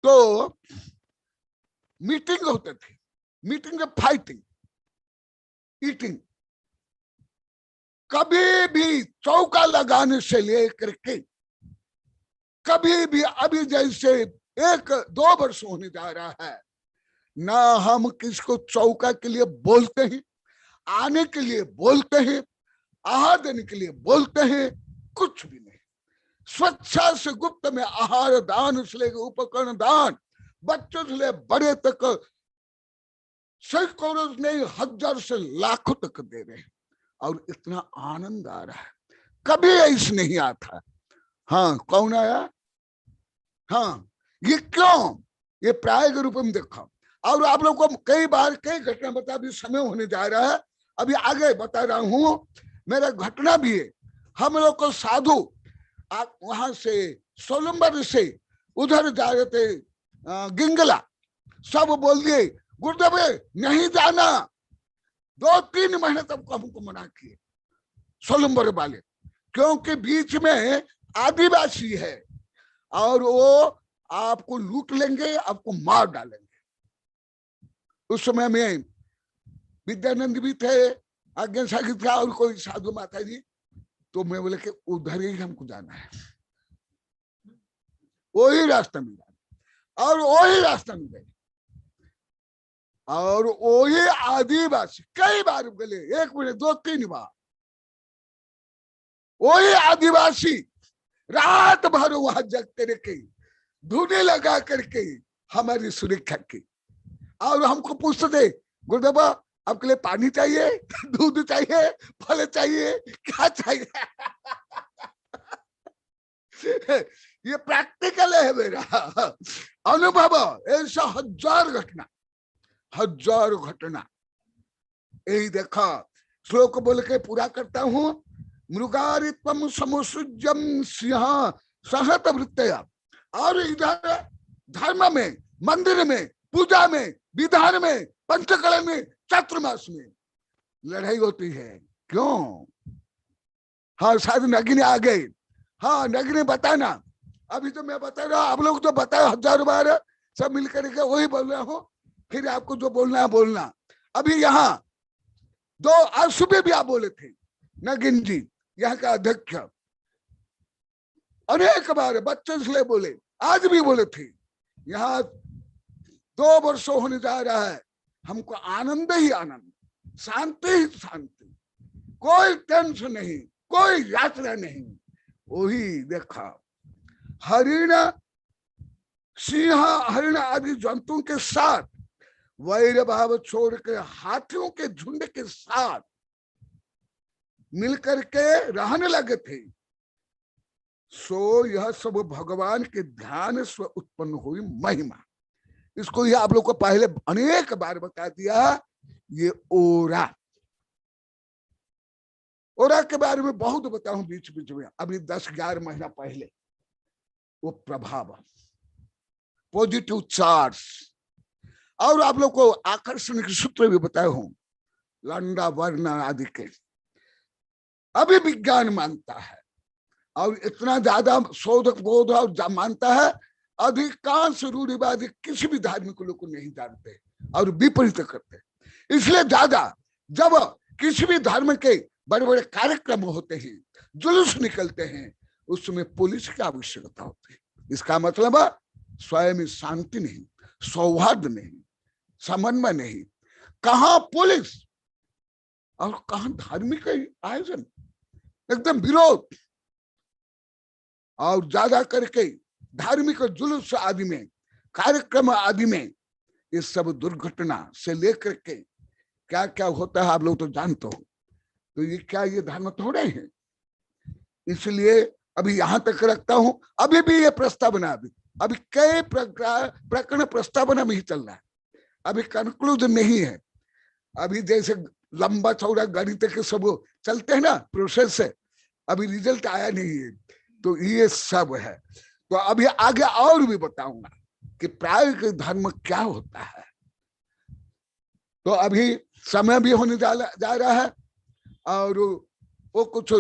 तो मीटिंग होते थे, मीटिंग में फाइटिंग, ईटिंग, कभी भी चौका लगाने से लेकर के कभी भी, अभी जैसे 1-2 वर्ष होने जा रहा है ना, हम किसको चौका के लिए बोलते हैं, आने के लिए बोलते हैं, आहार देने के लिए बोलते हैं, कुछ भी नहीं। स्वच्छा से गुप्त में आहार दान से लेकर उपकरण दान, बच्चों से ले बड़े तक सैकड़ों नहीं 1000 से लाखों तक दे रहे हैं, और इतना आनंद आ रहा है, कभी ऐसा नहीं आता। हाँ, कौन आया? हाँ, ये क्यों? ये प्राय रूप में देखा। और आप लोग को कई बार कई घटना बता, अभी समय होने जा रहा है, अभी आगे बता रहा हूं। मेरा घटना भी है, हम लोग को साधु आप वहां से सोलंबर से उधर जा रहे थे गिंगला, सब बोल दिए गुरुदेव नहीं जाना। 2-3 महीने तक हमको मना किए सोलंबर वाले, क्योंकि बीच में आदिवासी है और वो आपको लूट लेंगे, आपको मार डालेंगे। उस समय में विद्यानंद भी थे, आज्ञा सागित था, और कोई साधु माता जी। तो मैं बोले कि उधर ही हमको जाना है, वही रास्ता में जाना, और वही रास्ता में गए। और वही आदिवासी कई बार बोले, 1 मिनट 2-3 बार, वही आदिवासी रात भर वहां जगते रखे, धुने लगा करके हमारी सुरक्षा की। और हमको पूछते थे, गुरुदेव आपके लिए पानी चाहिए, दूध चाहिए, फल चाहिए, क्या चाहिए? ये प्रैक्टिकल है मेरा अनुभव। ऐसा हजार घटना यही देखा। श्लोक बोल के पूरा करता हूं। मृगारित्वम समुसृज्यम सिंह सहत वृत्तया। और इधर धर्म में, मंदिर में, पूजा में, विधान में, पंचकला में, चातुर्मास में लड़ाई होती है। क्यों? हाँ शायद नगिनी आ गई। हाँ नगिनी बताना। अभी तो मैं बता रहा हूं, आप लोग तो बताओ 1000 बार, सब मिलकर के वही बोल रहा हूं। फिर आपको जो बोलना है बोलना। अभी यहाँ 2 आज सुबह भी आप बोले थे, नगिन जी यहाँ का अध्यक्ष अनेक बार बच्चे से बोले, आज भी बोले थे। यहाँ 2 वर्ष होने जा रहा है, हमको आनंद ही आनंद, शांति ही शांति, कोई टेंशन नहीं, कोई यात्रा नहीं। वही देखा हरिण, सिंह, हरिण आदि जंतुओं के साथ वैर भाव छोड़ के हाथियों के झुंड के साथ मिलकर के रहने लगे थे। सो यह सब भगवान के ध्यान से उत्पन्न हुई महिमा। इसको यह आप लोग को पहले अनेक बार बता दिया। ये ओरा के बारे में बहुत बताऊं बीच बीच में। अभी 10-11 महीना पहले वो प्रभाव, पॉजिटिव चार्ज, और आप लोग को आकर्षण के सूत्र भी बताए हूं, लंडा वर्ण आदि के। अभी विज्ञान मानता है और इतना ज्यादा शोधक बोध और मानता है। अधिकांश रूढ़िवादी किसी भी धार्मिक लोग को नहीं जानते और विपरीत करते। इसलिए ज्यादा जब किसी भी धर्म के बड़े बड़े कार्यक्रम होते हैं, जुलूस निकलते हैं, उसमें पुलिस की आवश्यकता होती है। इसका मतलब स्वयं शांति नहीं, सौहार्द नहीं, समन्वय नहीं। कहाँ पुलिस और कहाँ धार्मिक आयोजन, एकदम विरोध। और ज्यादा करके धार्मिक जुलूस आदि में, कार्यक्रम आदि में, ये सब दुर्घटना से लेकर के क्या क्या होता है आप लोग तो जानते हो। तो ये क्या ये धर्म थोड़े हैं? इसलिए अभी यहां तक रखता हूं। अभी भी ये प्रस्तावना, अभी कई प्रकरण प्रस्तावना में ही चल रहा है, अभी कंक्लूजन नहीं है। अभी जैसे लंबा चौड़ा गणित के सब चलते हैं ना प्रोसेस से, अभी रिजल्ट आया नहीं है। तो ये सब है। तो अभी आगे और भी बताऊंगा कि प्रायोगिक धर्म क्या होता है। तो अभी समय भी होने जा रहा है। और वो कुछ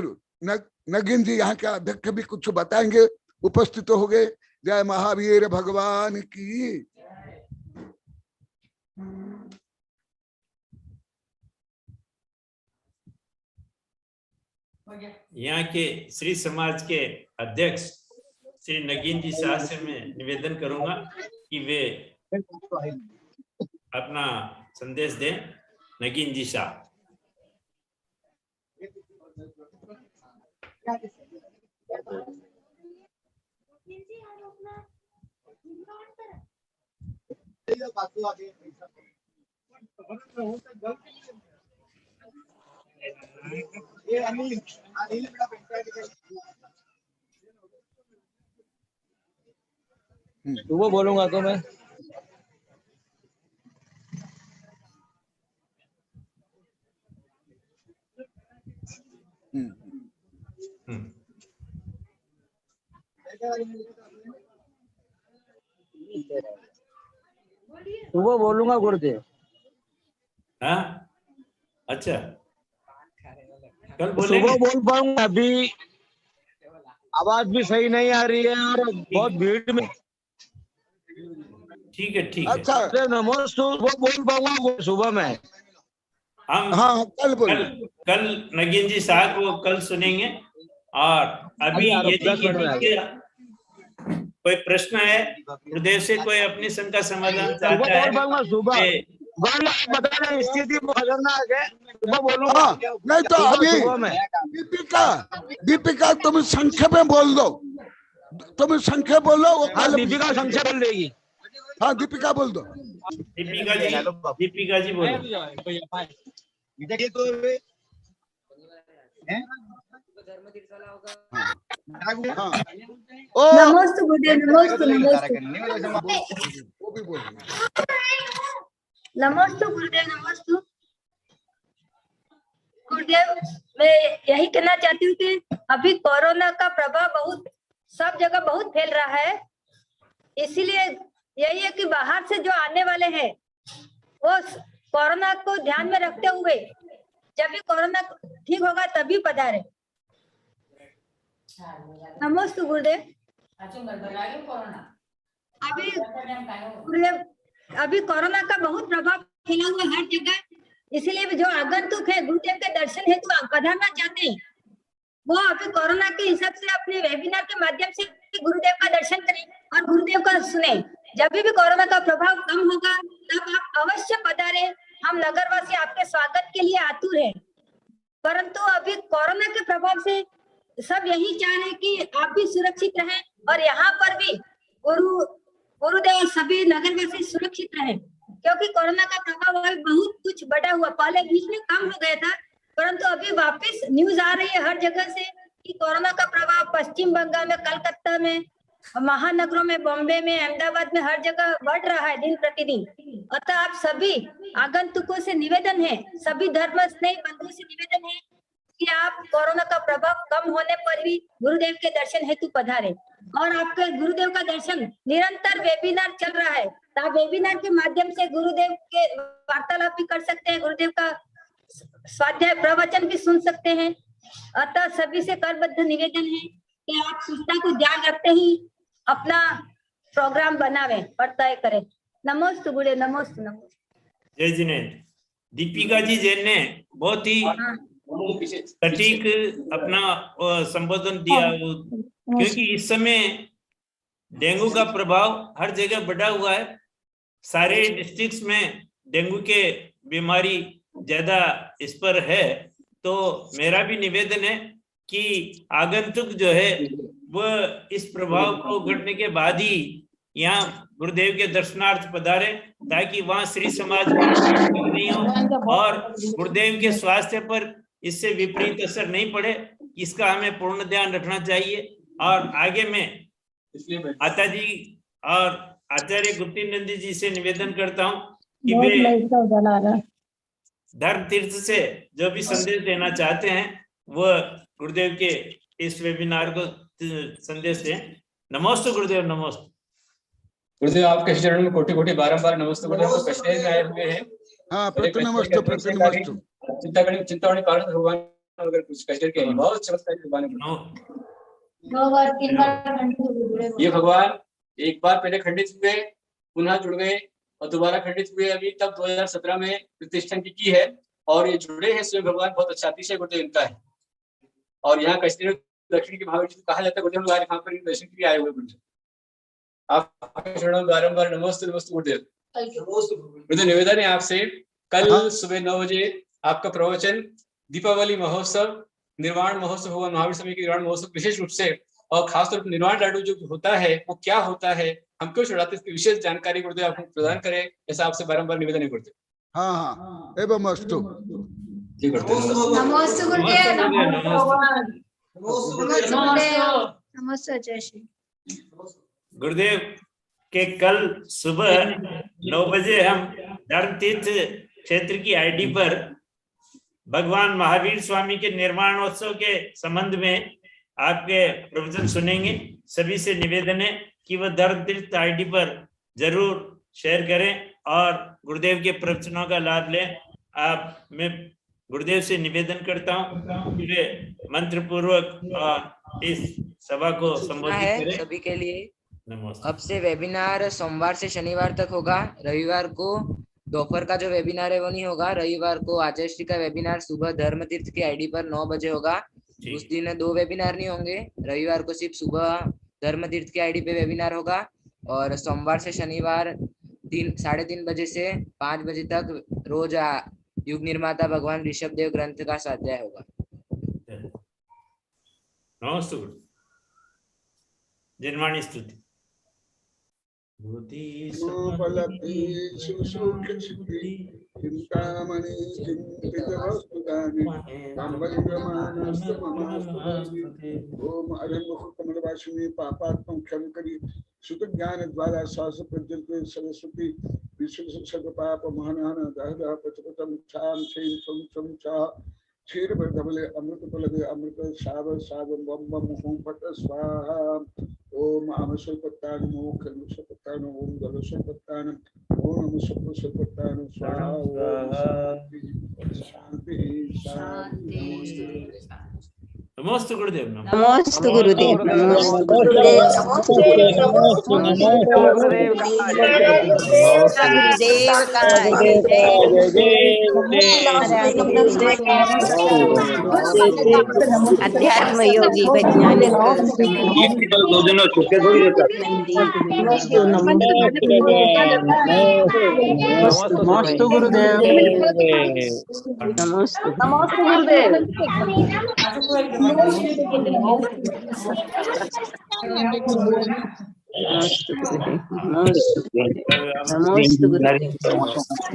नगिन जी यहाँ के अध्यक्ष भी कुछ बताएंगे, उपस्थित हो गए। जय महावीर भगवान की। यहाँ के श्री समाज के अध्यक्ष श्री नगीन जी शाह से मैं निवेदन करूंगा कि वे अपना संदेश दें। नगीन जी शाह। वो बोलूंगा तो मैं। सुबह बोलूंगा गुरुदेव। हाँ अच्छा, कल सुबह बोल पाऊंगा। अभी आवाज भी सही नहीं आ रही है और बहुत भीड़ में। ठीक है ठीक है। अच्छा नमो सुबह बोल पाऊंगा सुबह में। हम हाँ कल नगीन जी साहब को कल सुनेंगे। और अभी यदि कोई प्रश्न है, गुरुदेव से कोई अपनी शंका समाधान चाहता है, बता रहे स्थिति खतरनाक है, सुबह बोलूंगा। हाँ, नहीं तो अभी सुबह में दीपिका तुम संख्या में बोल दो, तुम संख्या बोलो। वो हाँ, कल दीपिका संख्या बोल देगी। हाँ दीपिका बोल दो। दीपिका जी बोलो। हाँ ओ नमस्ते गुरुदेव, नमस्ते नमस्ते वो भी बोल। नमस्ते गुरुदेव, नमस्ते गुरुदेव। मैं यही कहना चाहती हूँ कि अभी कोरोना का प्रभाव बहुत सब जगह बहुत फैल रहा है, इसीलिए यही है कि बाहर से जो आने वाले हैं वो कोरोना को ध्यान में रखते हुए जब भी कोरोना ठीक होगा तभी पधारे। नमस्ते गुरुदेव। अभी गुरुदेव अभी कोरोना का बहुत प्रभाव फैला हुआ हर जगह, इसीलिए जो आगंतुक है गुरुदेव के दर्शन हेतु तो पधारना चाहते हैं वो अभी कोरोना के हिसाब से अपने वेबिनार के माध्यम से गुरुदेव का दर्शन करें और गुरुदेव का सुने। जब भी कोरोना का प्रभाव कम होगा तब आप अवश्य पधारे। हम नगरवासी आपके स्वागत के लिए आतुर हैं, परंतु अभी कोरोना के प्रभाव से सब यही चाह रहे हैं कि आप भी सुरक्षित रहें और यहाँ पर भी गुरुदेव और सभी नगरवासी सुरक्षित रहें, क्योंकि कोरोना का प्रभाव अभी बहुत कुछ बढ़ा हुआ, पहले बीच में कम हो गया था, परंतु अभी वापस न्यूज आ रही है हर जगह से कि कोरोना का प्रभाव पश्चिम बंगाल में, कलकत्ता में, महानगरों में, बॉम्बे में, अहमदाबाद में हर जगह बढ़ रहा है दिन प्रतिदिन। अतः आप सभी आगंतुकों से निवेदन है, सभी धर्म स्नेही बंधुओं से निवेदन है कि आप कोरोना का प्रभाव कम होने पर भी गुरुदेव के दर्शन हेतु पधारे। और आपके गुरुदेव का दर्शन निरंतर वेबिनार चल रहा है, तो आप वेबिनार के माध्यम से गुरुदेव के वार्तालाप भी कर सकते हैं, गुरुदेव का स्वाध्याय प्रवचन भी सुन सकते हैं। अतः सभी से करबद्ध निवेदन है कि आप सूचना को ध्यान रखते ही अपना प्रोग्राम बनावे और तय करें। नमस्ते गुरुदेव, नमस्ते नमस्ते। जय जिनेन्द्र। दीपिका जी जैन ने बहुत ही सटीक अपना संबोधन दिया, क्योंकि इस समय डेंगू का प्रभाव हर जगह बढ़ा हुआ है। सारे डिस्ट्रिक्ट्स में डेंगू के बीमारी ज्यादा इस पर है, तो मेरा भी निवेदन है कि आगंतुक जो है वह इस प्रभाव को घटने के बाद ही यहाँ गुरुदेव के दर्शनार्थ पधारे, ताकि वहाँ श्री समाज नहीं हो और गुरुदेव के स्वास्थ्य पर इससे विपरीत असर नहीं पड़े, इसका हमें पूर्ण ध्यान रखना चाहिए। और आगे मैं आता जी और आचार्य गुप्ती नंदी जी से निवेदन करता हूँ कि वे धर्म तीर्थ से जो भी संदेश देना चाहते हैं वह गुरुदेव के इस वेबिनार को संदेश दें। नमस्ते गुरुदेव, नमस्ते गुरुदेव। आपके चरण में कोटि कोटि बारंबार नमस्ते गुरुदेव। आपको कश्मीर में आए हुए हैं। हाँ नमस्ते चिंतामणि पार्वती भगवान अगर कुछ कश्मीर के बहुत चमत्कार भगवान ये भगवान एक बार पहले खंडित हुए, पुनः जुड़ गए और दोबारा खंडित हुए। अभी तब 2017 में प्रतिष्ठा की है और ये जुड़े हैं स्वयं भगवान। बहुत अच्छा अतिशय गुरुदेव इनका है। और यहाँ कश्मीर दक्षिण के महावीर कहा जाता है गुरुदेव, यहाँ पर दर्शन के लिए आए हुए गुरुदेव। आपके चरणों में बारंबार नमस्ते नमस्ते गुरुदेव। गुरुदेव निवेदन है आपसे, कल सुबह 9 बजे आपका प्रवचन दीपावली महोत्सव, निर्वाण महोत्सव होगा, महावीर स्वामी के निर्वाण महोत्सव विशेष रूप से, और खासतौर पर निर्वाण लाडू जो होता है वो क्या होता है, हम क्यों चढ़ाते हैं, इसकी विशेष जानकारी गुरुदेव आपको प्रदान करें, ऐसा आपसे बारंबार निवेदन है गुरुदेव। हाँ एवं अस्तु। जी गुरुदेव। नमस्ते गुरुदेव, नमस्ते जय श्री गुरुदेव के कल सुबह 9 बजे हम धर्म तीर्थ क्षेत्र की आईडी पर भगवान महावीर स्वामी के निर्वाणोत्सव के संबंध में आपके प्रवचन सुनेंगे। सभी से निवेदन है कि वह धर्म तीर्थ आईडी पर जरूर शेयर करें और गुरुदेव के प्रवचनों का लाभ लें। मैं गुरुदेव से निवेदन करता हूँ कि वे मंत्र पूर्वक इस सभा को संबोधित करें। सभी के लिए नमस्ते। अब से वेबिनार सोमवार से शनिवार तक होगा। रविवार को दोपहर का जो वेबिनार है वो नहीं होगा। रविवार को आचार्य श्री का वेबिनार सुबह धर्म तीर्थ की आईडी पर 9 बजे होगा। उस दिन 2 वेबिनार नहीं होंगे। रविवार को सिर्फ सुबह धर्म तीर्थ की आईडी पे वेबिनार होगा और सोमवार से शनिवार 3:30 बजे से 5 बजे तक रोज युग निर्माता भगवान ऋषभदेव ग्रंथ का स्वाध्याय होगा। नमस्ते गुरु। जिनवाणी स्तुति। बुद्धि चिंतामणि चिंतित वस्तुदानि ओम अरिमुख कमलवासिनी पापात्मं क्षमकरी सुत ज्ञान द्वारा सहस्र प्रज्वलित सरस्वती विश्व सर्व पाप महानान दहदह पचपतम छाम छेम छम छम छा क्षीर धवले अमृत पलगे अमृत साव साव बम बम होम फट स्वाहा ओम आमसुपत्तान मोख सुपत्तान ओम दलसुपत्तान ओम नमः स्वाहा ओम शांति शांति। नमस्ते गुरुदेव। नमस्ते गुरुदेव। गुरुदेव का अध्यात्म योगी वैज्ञानिक नमस्ते गुरुदेव। नमस्ते गुरुदेव।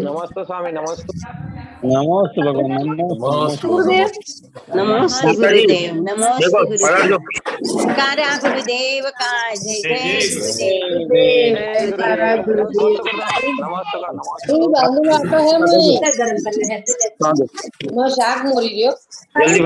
नमस्ते स्वामी। नमस्ते भगवान। नमस्ते गुरुदेव। नमस्ते गुरुदेव। नमस्ते गुरुदेव। कारा गुरुदेव का जय जय गुरुदेव। जल्दी